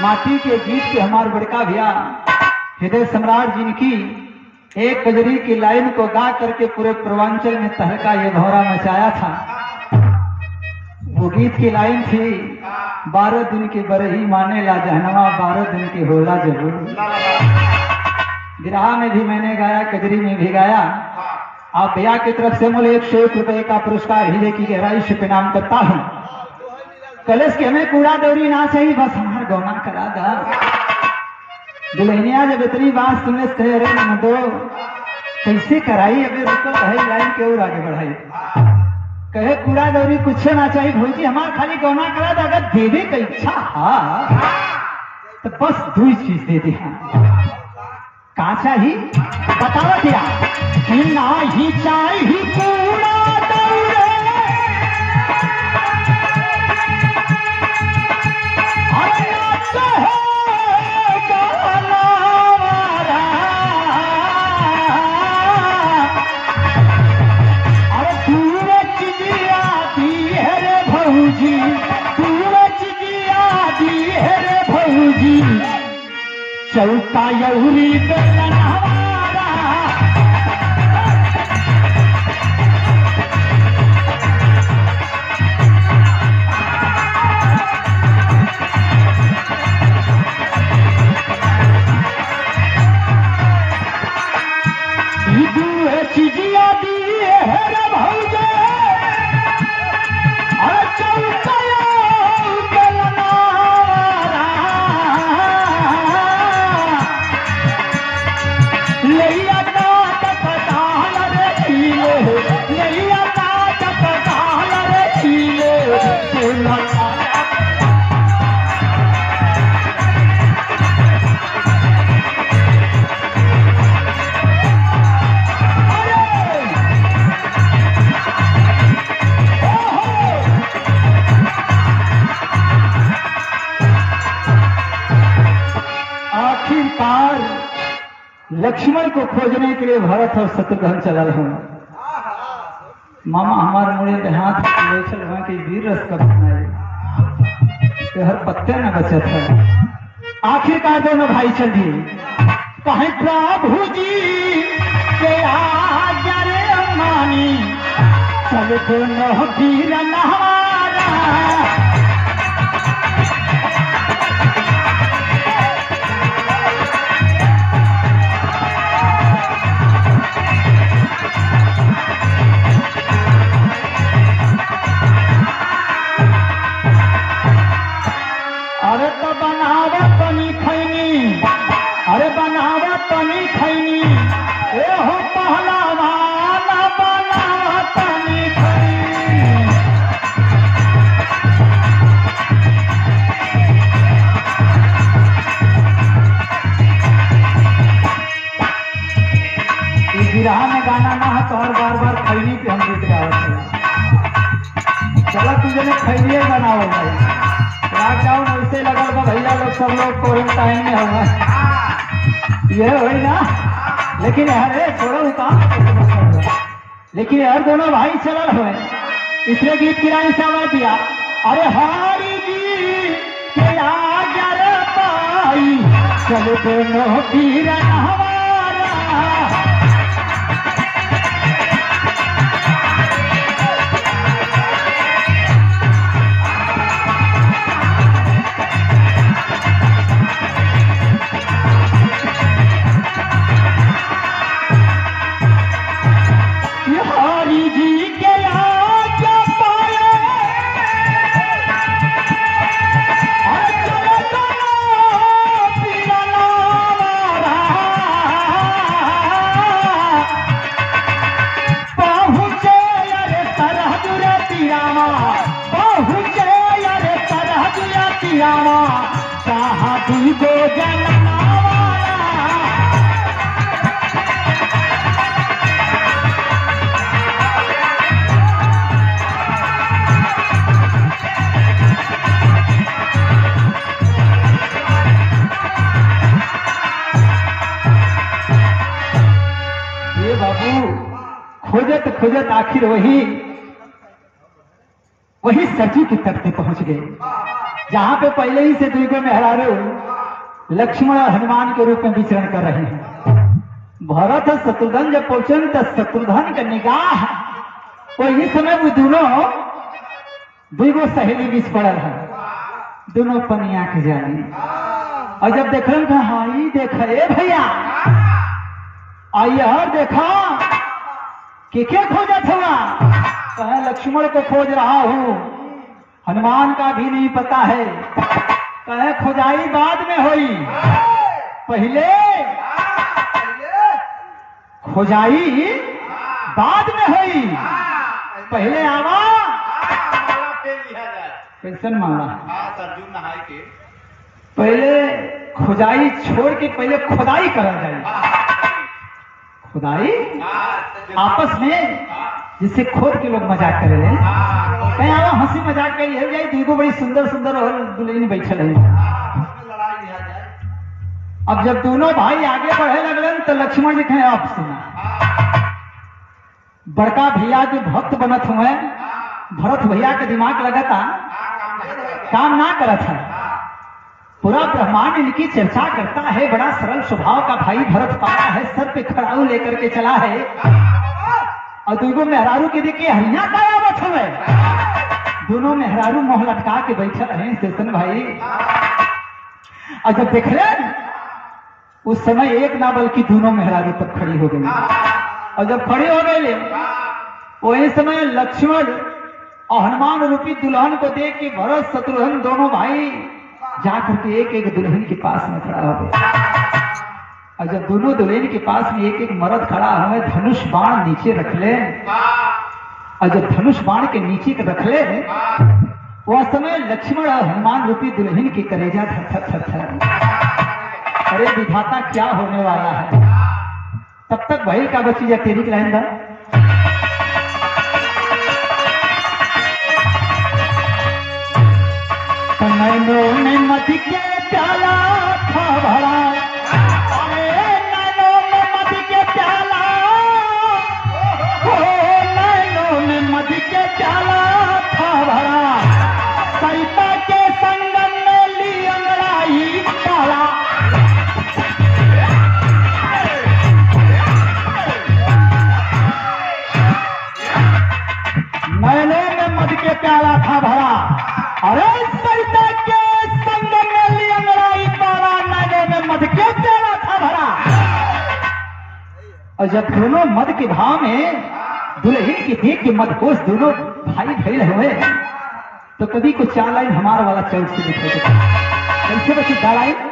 Speaker 1: माटी के गीत से हमारे बड़का भैया हृदय सम्राट जिनकी एक कजरी की लाइन को गा करके पूरे पूर्वांचल में तहलका ये भौरा मचाया था। वो गीत की लाइन थी 12 दिन के बरही माने ला जहनवा 12 दिन के होला जरूर। बिरहा में भी मैंने गाया, कजरी में भी गाया। आप भैया की तरफ से मूल्य 101 रुपए का पुरस्कार हृदय की गहराई से प्रणाम करता हूँ। कलश के हमें कूड़ा दौरी ना चाहिए, बस हमारा गौना करा दा। दुल्हनिया जब इतनी बात सुनने से कहे अरे न दो कैसे कराई, अभी रुको भाई लाइन के और आगे बढ़ाई। कहे कूड़ा दौरी कुछ ना चाहिए भौजी हमारा खाली गौना करा दा। अगर देवे का इच्छा हा तो बस 2 चीज दे दी। कहा चाहिए बताओ क्या कि ना ही चाहिए कूड़ा दौरे अरे चौका यौरी बेलन हमारा चीजिया दिए है रे भौजे अरे चौका बेलन लैया का टपटाल रे खीले लैया का टपटाल रे खीले आखिरकार लक्ष्मण को खोजने के लिए भरत और शत्रुघ्न चला रहा हूं। मामा हमारे मुड़े के हाथ ले चल रहा कि वीर रस का बनाए हर पत्ते न बचत है। आखिरकार दोनों भाई चल दिए कहे प्रभु जी के आज्ञा रे मानी चल दोनों वीर नहवारा अरे बनावा तनी खैनी ए हो पहलवान बनावा तनी खैनी इस विरहा में गाना ना है तो हर बार बार खैनी पे हम गीत गावत है। चलो तुझे ने खैनी बनाओ भाई लॉकडाउन वैसे लगल बा भैया लोग सब लोग क्वारंटाइन में होगा ये हुई ना लेकिन अरे छोड़ो काम लेकिन यार दोनों भाई चलल हुए इसलिए गीत की लाइन से आवाज दिया अरे हरी जी के आज्ञा रे पाई चल दोनों वीर हमारा हरि जी के आज्ञा पाए चलो पहुँचे अरे सरहद रे पीरामा पहुँचे अरे सरहद रे पीरामा कहाँ दी गो जनना खोजत खोजत आखिर वही सची के तट पे पहुंच गए जहां पे पहले ही से दुर्गो मेहरारू लक्ष्मण और हनुमान के रूप में विचरण कर रहे हैं। भरत और शत्रुघ्न जब पहुंचे तो शत्रुघ्न का निगाह वही समय वो दोनों दुर्गो सहेली बीच पड़ल है दोनों पनिया के जानी और जब देख रहे थे हाँ ही देखा भैया आइए और देखा कि क्या खोजत हुआ कहे लक्ष्मण को खोज रहा हूं हनुमान का भी नहीं पता है कहे खोजाई बाद में हुई पहले खोजाई बाद में हुई पहले आवा कैसन मांगा पहले खुदाई छोड़ के पहले खुदाई करल जाए खुदाई आपस में जिससे खोद के लोग मजाक करे कहीं आवा हंसी मजाक कर जाए दीगो बड़ी सुंदर सुंदर और दुल्हन बैठल है। अब जब दोनों भाई आगे बढ़े लगलन तो लक्ष्मण जी कहे आप सुना बड़का भैया जो भक्त बनत हुए भरत भैया के दिमाग लगता काम ना करत है पूरा ब्रह्मांड इनकी चर्चा करता है। बड़ा सरल स्वभाव का भाई भरत पाया है, सर पे खड़ाऊ लेकर के चला है और दोनों मेहरारू के देखिए हरिया कायावत हुए। दोनों मेहरारू मोह लटका के बैठे हैं शेषन भाई। और जब देख रहे उस समय एक ना बल्कि दोनों मेहरारू तब खड़ी हो गई। और जब खड़े हो गए वही समय लक्ष्मण और हनुमान रूपी दुल्हन को देख के भरत शत्रुघ्न दोनों भाई जाकर के एक एक दुल्हन के पास में खड़ा हो गए। और जब दोनों दुल्हन के पास में एक एक मर्द खड़ा हुए धनुष बाण नीचे रख ले। और जब धनुष बाण के नीचे रख ले वह समय लक्ष्मण और हनुमान रूपी दुल्हन की कलेजा थर थर थर। अरे विधाता क्या होने वाला है। तब तक भाई का बची जा तेरी लाइन दा नैनों में मध के प्याला था भरा। अरे नैनों में मध के प्याला, ओ नैनों में मध के प्याला था भरा। सरिता के संगम में ली अंगड़ाई काला। नैनों में मध के प्याला था भरा। अरे सरिता के संगम में ली अंगड़ाई काला। नैनों में मध के प्याला था भरा। और जब दोनों मद के भाव में दुल्हन की देख के मदहोश दोनों भाई भैल हुए तो कभी को चार लाइन हमारा वाला चौक से दिखाई देता। कैसे बच्चे चार लाइन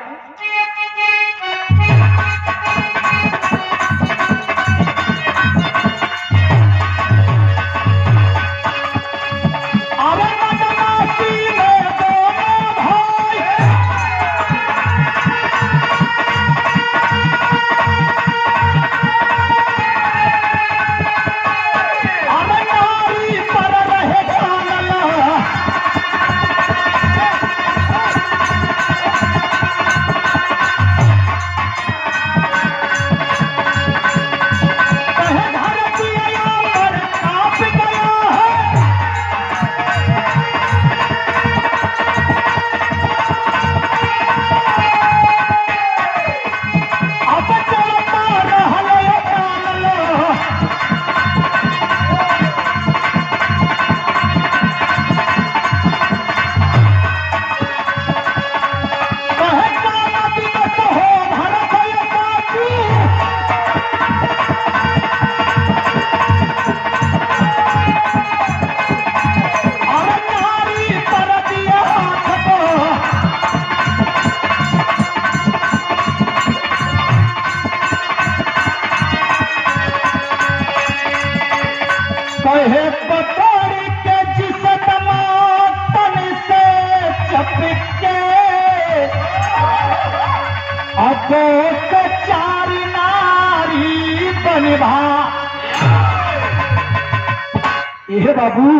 Speaker 1: बाबू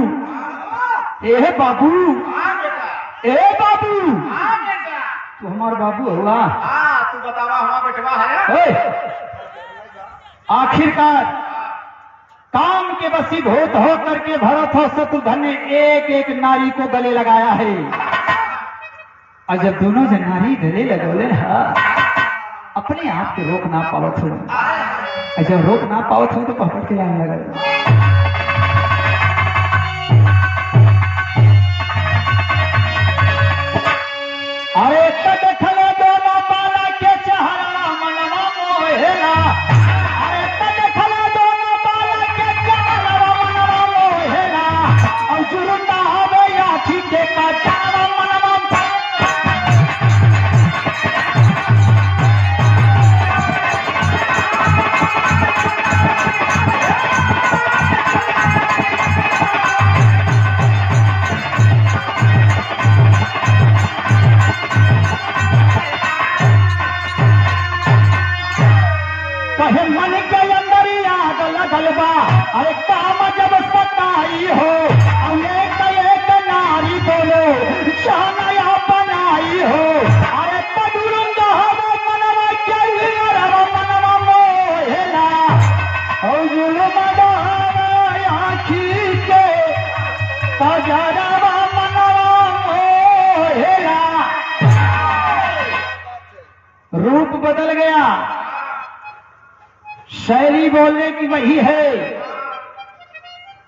Speaker 1: ए बाबू ए बाबू तू हमार बाबू हुआ।
Speaker 2: तू बतावा हमारा बेटवा है।
Speaker 1: आखिरकार काम के वशीभूत हो करके भरत और शत्रुघ्न ने एक एक नारी को गले लगाया है। और जब दोनों जन नारी गले लगोले अपने आप के रोक ना पावत हो। जब रोक ना पावत हो तो पकड़ के लाइन लगा। अरे देखले दोनों बाला के चेहरा मनवा मोहेला। अरे देखले दोनों बाला के चेहरा मनवा मोहेला। और जुर्म हवे आखी के काचारा मनवा। मन के अंदर आग लगल बा। अरे काम जब सताई हो एक नारी बोलो शानया बनाई हो। अरे तजुर्म हवे मनवा के मनवा मोहेला। और जुल्म हवे आखी के कजरवा मनवा मोहेला। रूप बदल गया, शैली बोलने की वही है,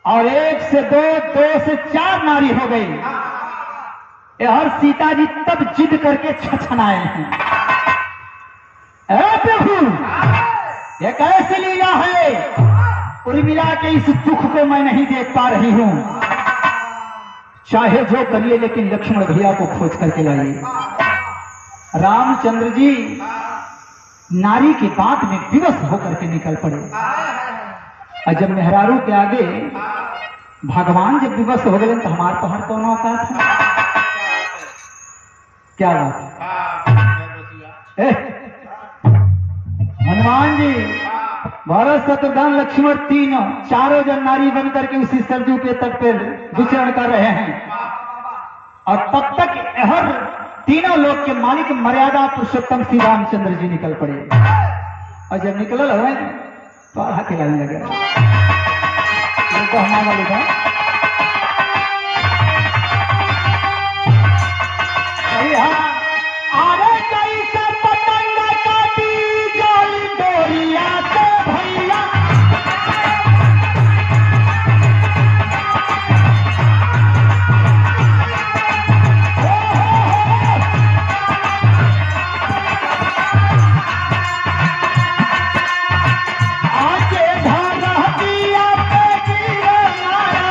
Speaker 1: और 1 से 2, 2 से 4 नारी हो गई। हर सीता जी तब जिद करके छछनाए हैं, ऐ प्रभु ये कैसी लीला है, उर्मिला के इस दुख को मैं नहीं देख पा रही हूं, चाहे जो करिए लेकिन लक्ष्मण भैया को खोज करके लाइए। रामचंद्र जी नारी की बात में विवश होकर के निकल पड़े, और जब मेहरारू के आगे भगवान जब विवश हो गए तो हमारे तो हर कौन औकात है, क्या बात है। हनुमान जी भरत शत्रुघ्न लक्ष्मण तीनों चारों जन नारी बनकर के उसी सरजू के तट पर विचरण कर रहे हैं, और तब तक हर तीनों लोग के मालिक मर्यादा पुरुषोत्तम श्री रामचंद्र जी निकल पड़े, और जब निकल रहे तो आधा खिलाने लगे। तो हमारा लिखा आरे कैसे पतंग काटी जाई डोरिया से भैया, आके धारा दिया पे गिरे माया,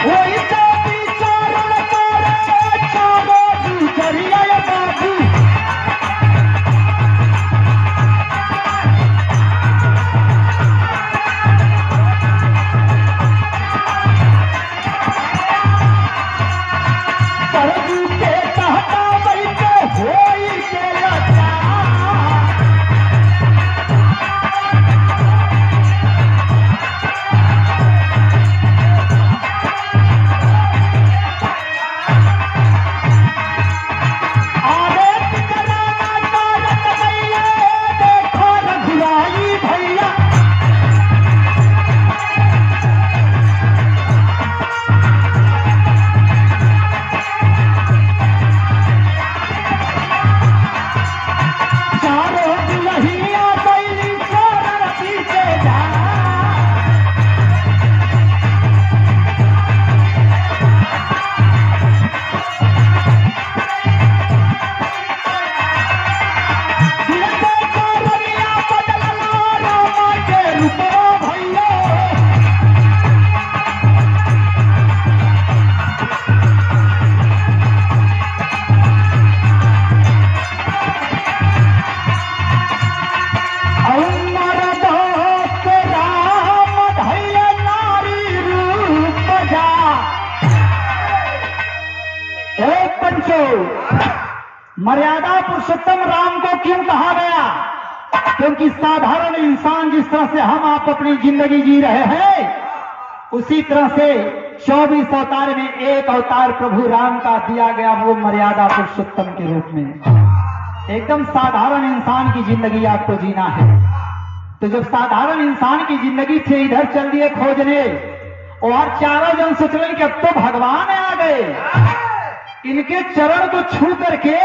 Speaker 1: वही तो विचारण करे चारो गुजरिया बाबू, सरजू के कहता बैठे होई के लता, आरे कराना तारक भैया देखो रघुराई भैया, चारों दुल्हिया बैली चरण पीछे जा, गिरते चोरनिया बदलना रामा के रूपवा भैया, अमर दोस्त राम धैर्य नारी रूप जा। एक पंचो मर्यादा पुरुषोत्तम राम को क्यों कहा गया, क्योंकि साधारण इंसान जिस तरह से हम आप अपनी जिंदगी जी रहे हैं, उसी तरह से 24 अवतार में एक अवतार प्रभु राम का दिया गया, वो मर्यादा पुरुषोत्तम के रूप में। एकदम साधारण इंसान की जिंदगी आपको जीना है, तो जब साधारण इंसान की जिंदगी से इधर चल दिए खोजने, और चारों जन सोचलें कि अब तो भगवान आ गए, इनके चरण को छू करके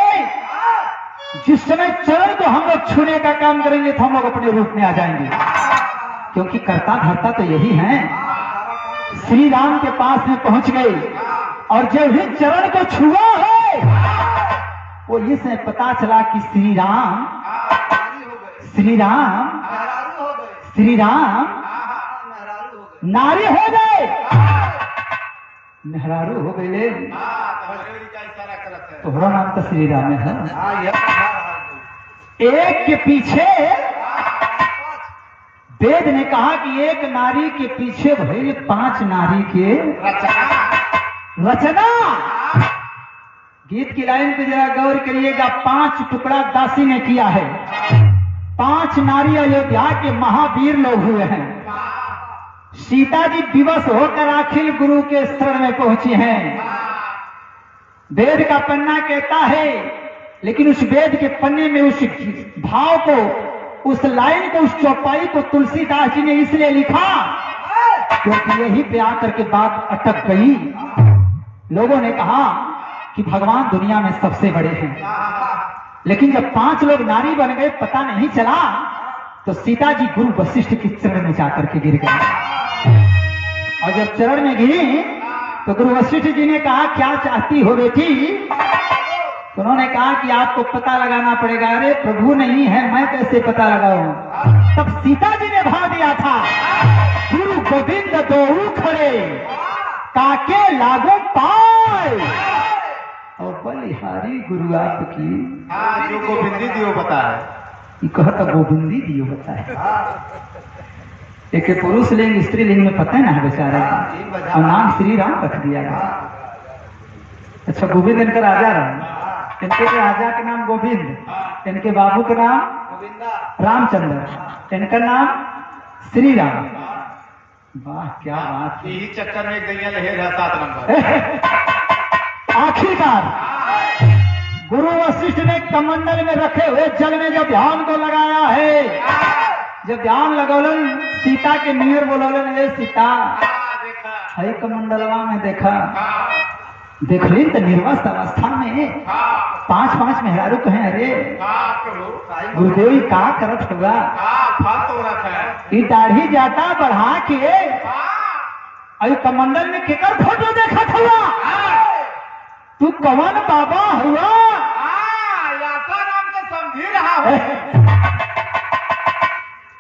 Speaker 1: जिस समय चरण को हम लोग छूने का काम करेंगे तो हम लोग अपने रूप में आ जाएंगे, क्योंकि करता धरता तो यही है। श्री राम के पास में पहुंच गए, और जब ही चरण को छुआ है, वो इसमें पता चला कि श्री राम श्री राम श्री राम नारी हो गए, मेहरारू हो गए। तोहरा नाम तो श्री राम है। एक के पीछे वेद ने कहा कि एक नारी के पीछे भइल 5 नारी के रचना। गीत की लाइन पे जरा गौर करिएगा, 5 टुकड़ा दासी ने किया है, 5 नारी अयोध्या के महावीर लोग हुए हैं। सीता जी विवश होकर आखिर गुरु के शरण में पहुंची हैं। वेद का पन्ना कहता है, लेकिन उस वेद के पन्ने में उस भाव को उस लाइन को, उस चौपाई को तुलसीदास जी ने इसलिए लिखा क्योंकि यही पे आकर के बात अटक गई। लोगों ने कहा कि भगवान दुनिया में सबसे बड़े हैं, लेकिन जब 5 लोग नारी बन गए पता नहीं चला, तो सीता जी गुरु वशिष्ठ के चरण में जाकर के गिर गए। और जब चरण में गिरी तो गुरु वशिष्ठ जी ने कहा क्या चाहती हो बेटी? तो उन्होंने कहा कि आपको पता लगाना पड़ेगा। अरे प्रभु नहीं है, मैं कैसे पता लगाऊं? तब सीता जी ने भाव दिया था, गुरु गोविंद दोऊ खड़े काके लागो पाए, और बलिहारी गुरु आपकी
Speaker 2: जो गोविंदी दियो बता है,
Speaker 1: ये कहता गोविंदी दियो बता है। एक पुरुष लिंग स्त्री लिंग में पता है ना बेचारा, और नाम श्री राम रख दिया गया। अच्छा, गोविंद इनका राजा रहा, इनके राजा का नाम गोविंद, इनके बाबू का नाम रामचंद्र, इनका नाम श्री राम। वाह क्या बात है।
Speaker 2: यही चक्कर में एक दैया लहेर है 7 नंबर।
Speaker 1: आखिरकार गुरु वशिष्ठ ने कमंडल में रखे हुए जल में जब ध्यान को लगाया है, जब ध्यान लगौलन सीता के नियर बोलौलन, ए सीता है कमंडलवा में देखा, देखली तो निर्वस्त अवस्था में 5-5 मेहरारू कहे, अरे गुरुदेव ये का करत होगा? ये दाढ़ी जाता बढ़ा के अरे कमंडल में केकर फोटो देखा था? तू कवन बाबा हुआ?
Speaker 2: नाम तो समझी रहा हो।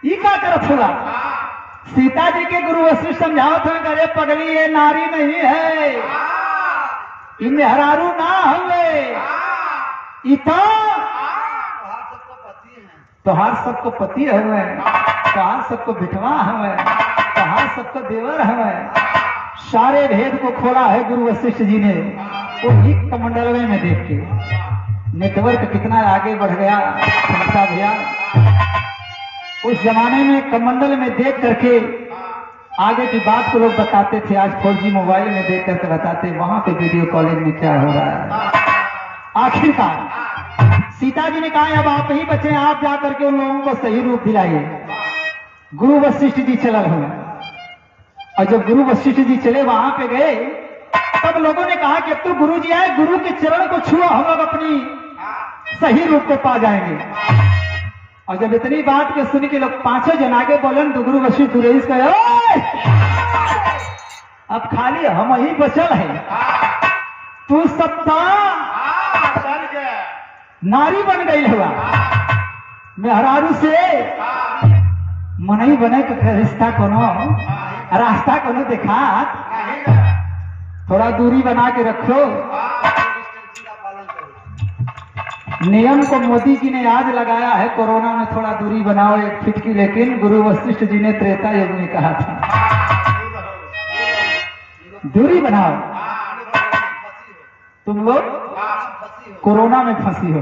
Speaker 1: ये का करत होगा? सीता जी के गुरु वशिष्ठ समझावत हैं, अरे पगली ये नारी नहीं है, ये मेहरारू ना हुए, इतना तोहार सबको पति हुए, तोहार सबको बिठवा हुए, तोहार सबको देवर हुए। सारे भेद को खोला है गुरु वशिष्ठ जी ने वो एक कमंडलवे में देख के। नेटवर्क कितना आगे बढ़ गया समझता भैया। उस जमाने में कमंडल में देख करके आगे की बात को लोग बताते थे, आज 4G मोबाइल में देख करके बताते वहां पे वीडियो कॉलिंग में क्या हो रहा है। आखिरकार सीता जी ने कहा अब आप ही बचे, आप जाकर के उन लोगों को सही रूप दिलाइए। गुरु वशिष्ठ जी चलल हुए, और जब गुरु वशिष्ठ जी चले वहां पे गए, तब लोगों ने कहा कि अब तो गुरु जी आए, गुरु के चरण को छुआ हम लोग अपनी सही रूप को पा जाएंगे। और जब इतनी बात के सुन के लोग 5 जन आगे बोलन तो गुरु वशिष्ठ तुरंत कहे, अब खाली हम ही बचल है, तू सत्ता नारी बन गई हुआ, मेहरारू से मनई बने का रिश्ता कोनो रास्ता कोनो देखा, थोड़ा दूरी बना के रखो। नियम को मोदी जी ने आज लगाया है, कोरोना में थोड़ा दूरी बनाओ 1 फीट की, लेकिन गुरु वशिष्ठ जी ने त्रेता युग में कहा था दूरी बनाओ, तुम लोग कोरोना में फंसी हो।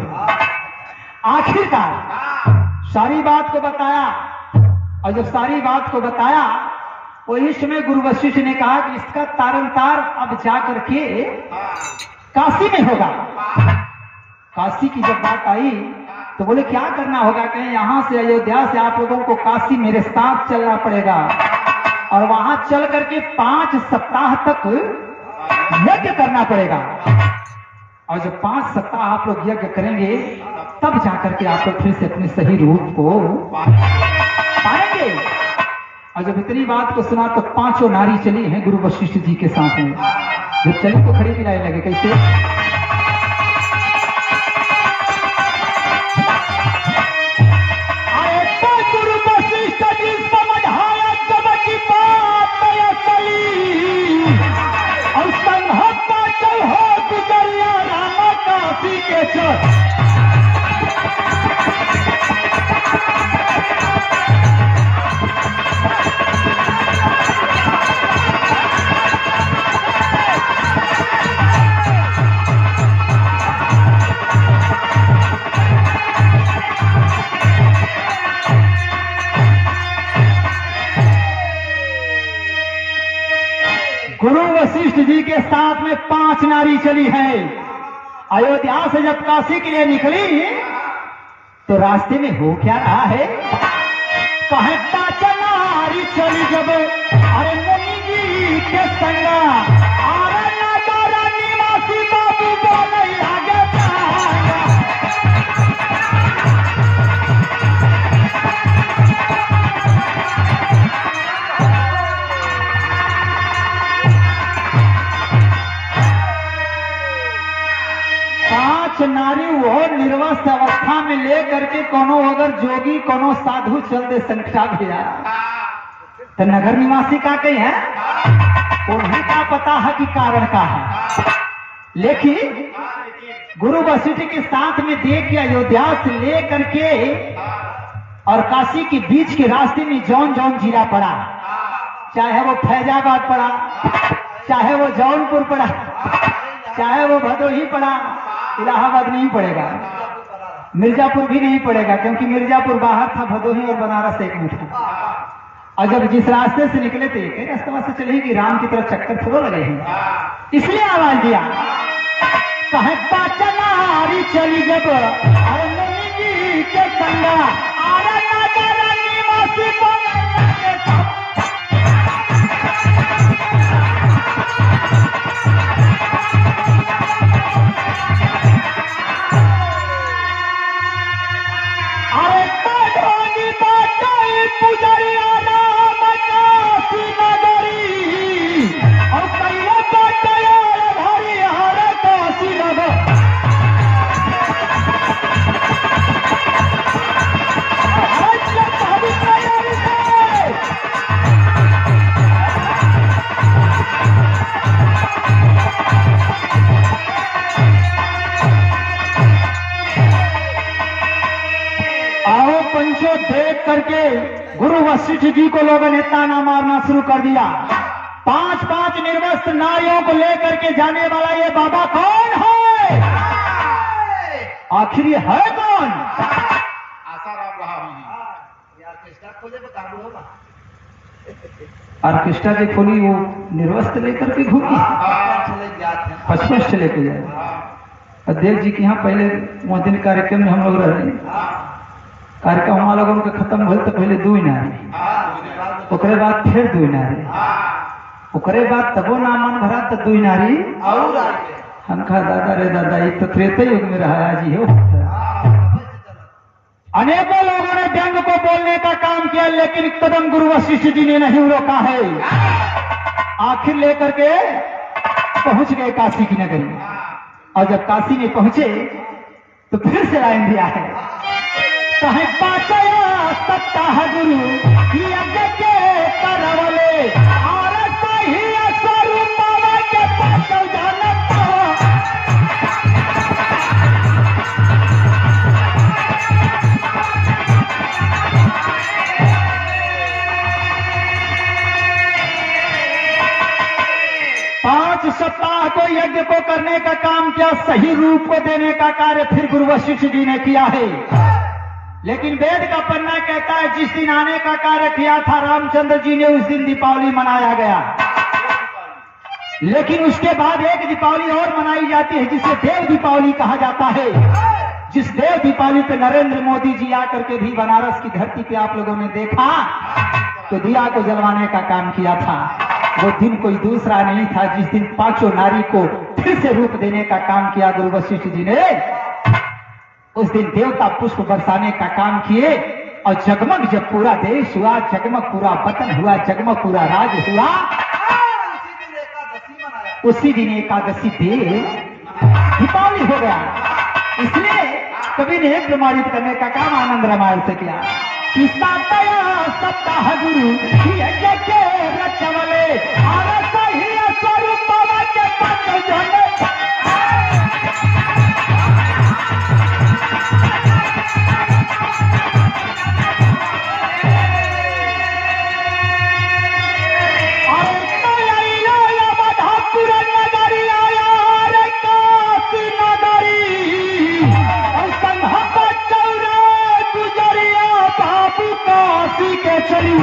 Speaker 1: आखिरकार सारी बात को बताया, और जब सारी बात को बताया वो इस समय गुरु वशिष्ठ ने कहा कि इसका तारनतार अब जाकर के काशी में होगा। काशी की जब बात आई तो बोले क्या करना होगा? कहें यहां से अयोध्या से आप लोगों को काशी मेरे साथ चलना पड़ेगा, और वहां चल करके 5 सप्ताह तक यज्ञ करना पड़ेगा, और जब 5 सप्ताह आप लोग यज्ञ करेंगे तब जाकर के आप लोग फिर से अपने सही रूप को पाएंगे। और जब इतनी बात को सुना तो 5 नारी चली हैं गुरु वशिष्ठ जी के साथ में। जब चली तो खड़ी पिलाने लगे, कैसे? गुरु वशिष्ठ जी के साथ में 5 नारी चली है। अयोध्या से जब काशी के लिए निकली तो रास्ते में हो क्या रहा है? कहता चनारी चली जब अरे मुनि जी के संगा अरे नगर निवासी बाबू बोले आगे नारी वो निर्वस्त अवस्था में ले करके कोनो अगर जोगी कोनो साधु चलते संख्या भैया तो नगर निवासी का कही है, उन्हें का पता है कि कारण का है। लेकिन गुरु वशिष्ठ के साथ में देख के अयोध्या से ले करके और काशी के बीच के रास्ते में जौन जौन जिला पड़ा, चाहे वो फैजाबाद पड़ा, चाहे वो जौनपुर पड़ा, चाहे वो भदोही पड़ा, इलाहाबाद नहीं पड़ेगा, मिर्जापुर भी नहीं पड़ेगा, क्योंकि मिर्जापुर बाहर था, भदोही और बनारस एक में था। और जब जिस रास्ते से निकले थे कई रास्ते से चलेगी, राम की तरफ चक्कर थोड़ा लगे हैं, इसलिए आवाज दिया कहता चनारी चली जब अरे मुनि जी के संगा अरे नगर निवासी पुजरिया नाम काशी नगरी और कैया बटया हरि हर काशी नगर। आओ पंचो देख करके गुरु वशिष्ठ जी को लोगों ने ताना मारना शुरू कर दिया। 5-5 निर्वस्त्र नारियों को लेकर के जाने वाला ये बाबा कौन है? आखिर ये है कौन?
Speaker 2: आसाराम रहा ऑर्केस्ट्रा खोले तो काबू होगा।
Speaker 1: ऑर्केस्ट्रा जो खोली वो निर्वस्त्र लेकर के घूमी, पचपच से लेके जाए। अध्यक्ष जी के यहाँ पहले वह दिन कार्यक्रम में हम लोग रह रहे हैं, कार्यक्रम हमारा लोगों का खत्म हो तो पहले 2 नारी, ओकरे बाद फिर 2 नारी, ओकरे बाद तबो ना मन भरा तो 2 नारी
Speaker 2: और
Speaker 1: हम कहा दादा रे दादा ये तो त्रेता युग में रहा जी हो। अनेकों लोगों ने व्यंग को बोलने का काम किया, लेकिन कदम गुरु वशिष्ठ जी ने नहीं रोका है। आखिर लेकर के पहुंच गए काशी की नगरी, और जब काशी में पहुंचे तो फिर से लाइन दिया है कहे पाचया सप्ताह गुरु यज्ञ के करवले और सही स्वरूप के पाचल जानत पांच सप्ताह को यज्ञ को करने का काम किया, सही रूप को देने का कार्य फिर गुरु वशिष्ठ जी ने किया है। लेकिन वेद का पन्ना कहता है जिस दिन आने का कार्य किया था रामचंद्र जी ने, उस दिन दीपावली मनाया गया। लेकिन उसके बाद एक दीपावली और मनाई जाती है जिसे देव दीपावली कहा जाता है। जिस देव दीपावली पे नरेंद्र मोदी जी आकर के भी बनारस की धरती पे आप लोगों ने देखा तो दिया को जलवाने का काम किया था। वो दिन कोई दूसरा नहीं था जिस दिन 5 नारी को फिर से रूप देने का काम किया गुरु वशिष्ठ जी ने। उस दिन देवता पुष्प बरसाने का काम किए और जगमग जब पूरा देश हुआ, जगमग पूरा वतन हुआ, जगमग पूरा राज हुआ, उसी दिन एकादशी देव दीपावली हो गया। इसलिए कवि ने प्रमाणित करने का काम आनंद रामायण से किया कि सप्ताह गुरु यज्ञ के रचवले स्वरूप के चली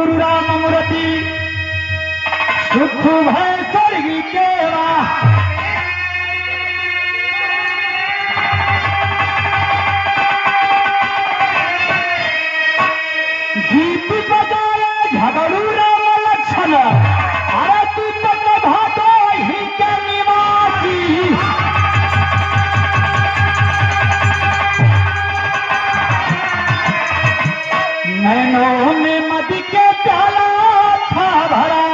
Speaker 1: गुरु राम मूर्ति सुख भय स्वर्गी केवा गीत बजाए झगड़ू राम लक्षण अरे तू तो भातो ही के निवासी नैनों में मद के प्याला था भरा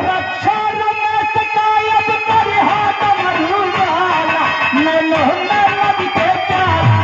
Speaker 1: रक्षा रमेश कायब परिहाट मधुबाला नैनों में मद के प्याला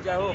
Speaker 3: जाओ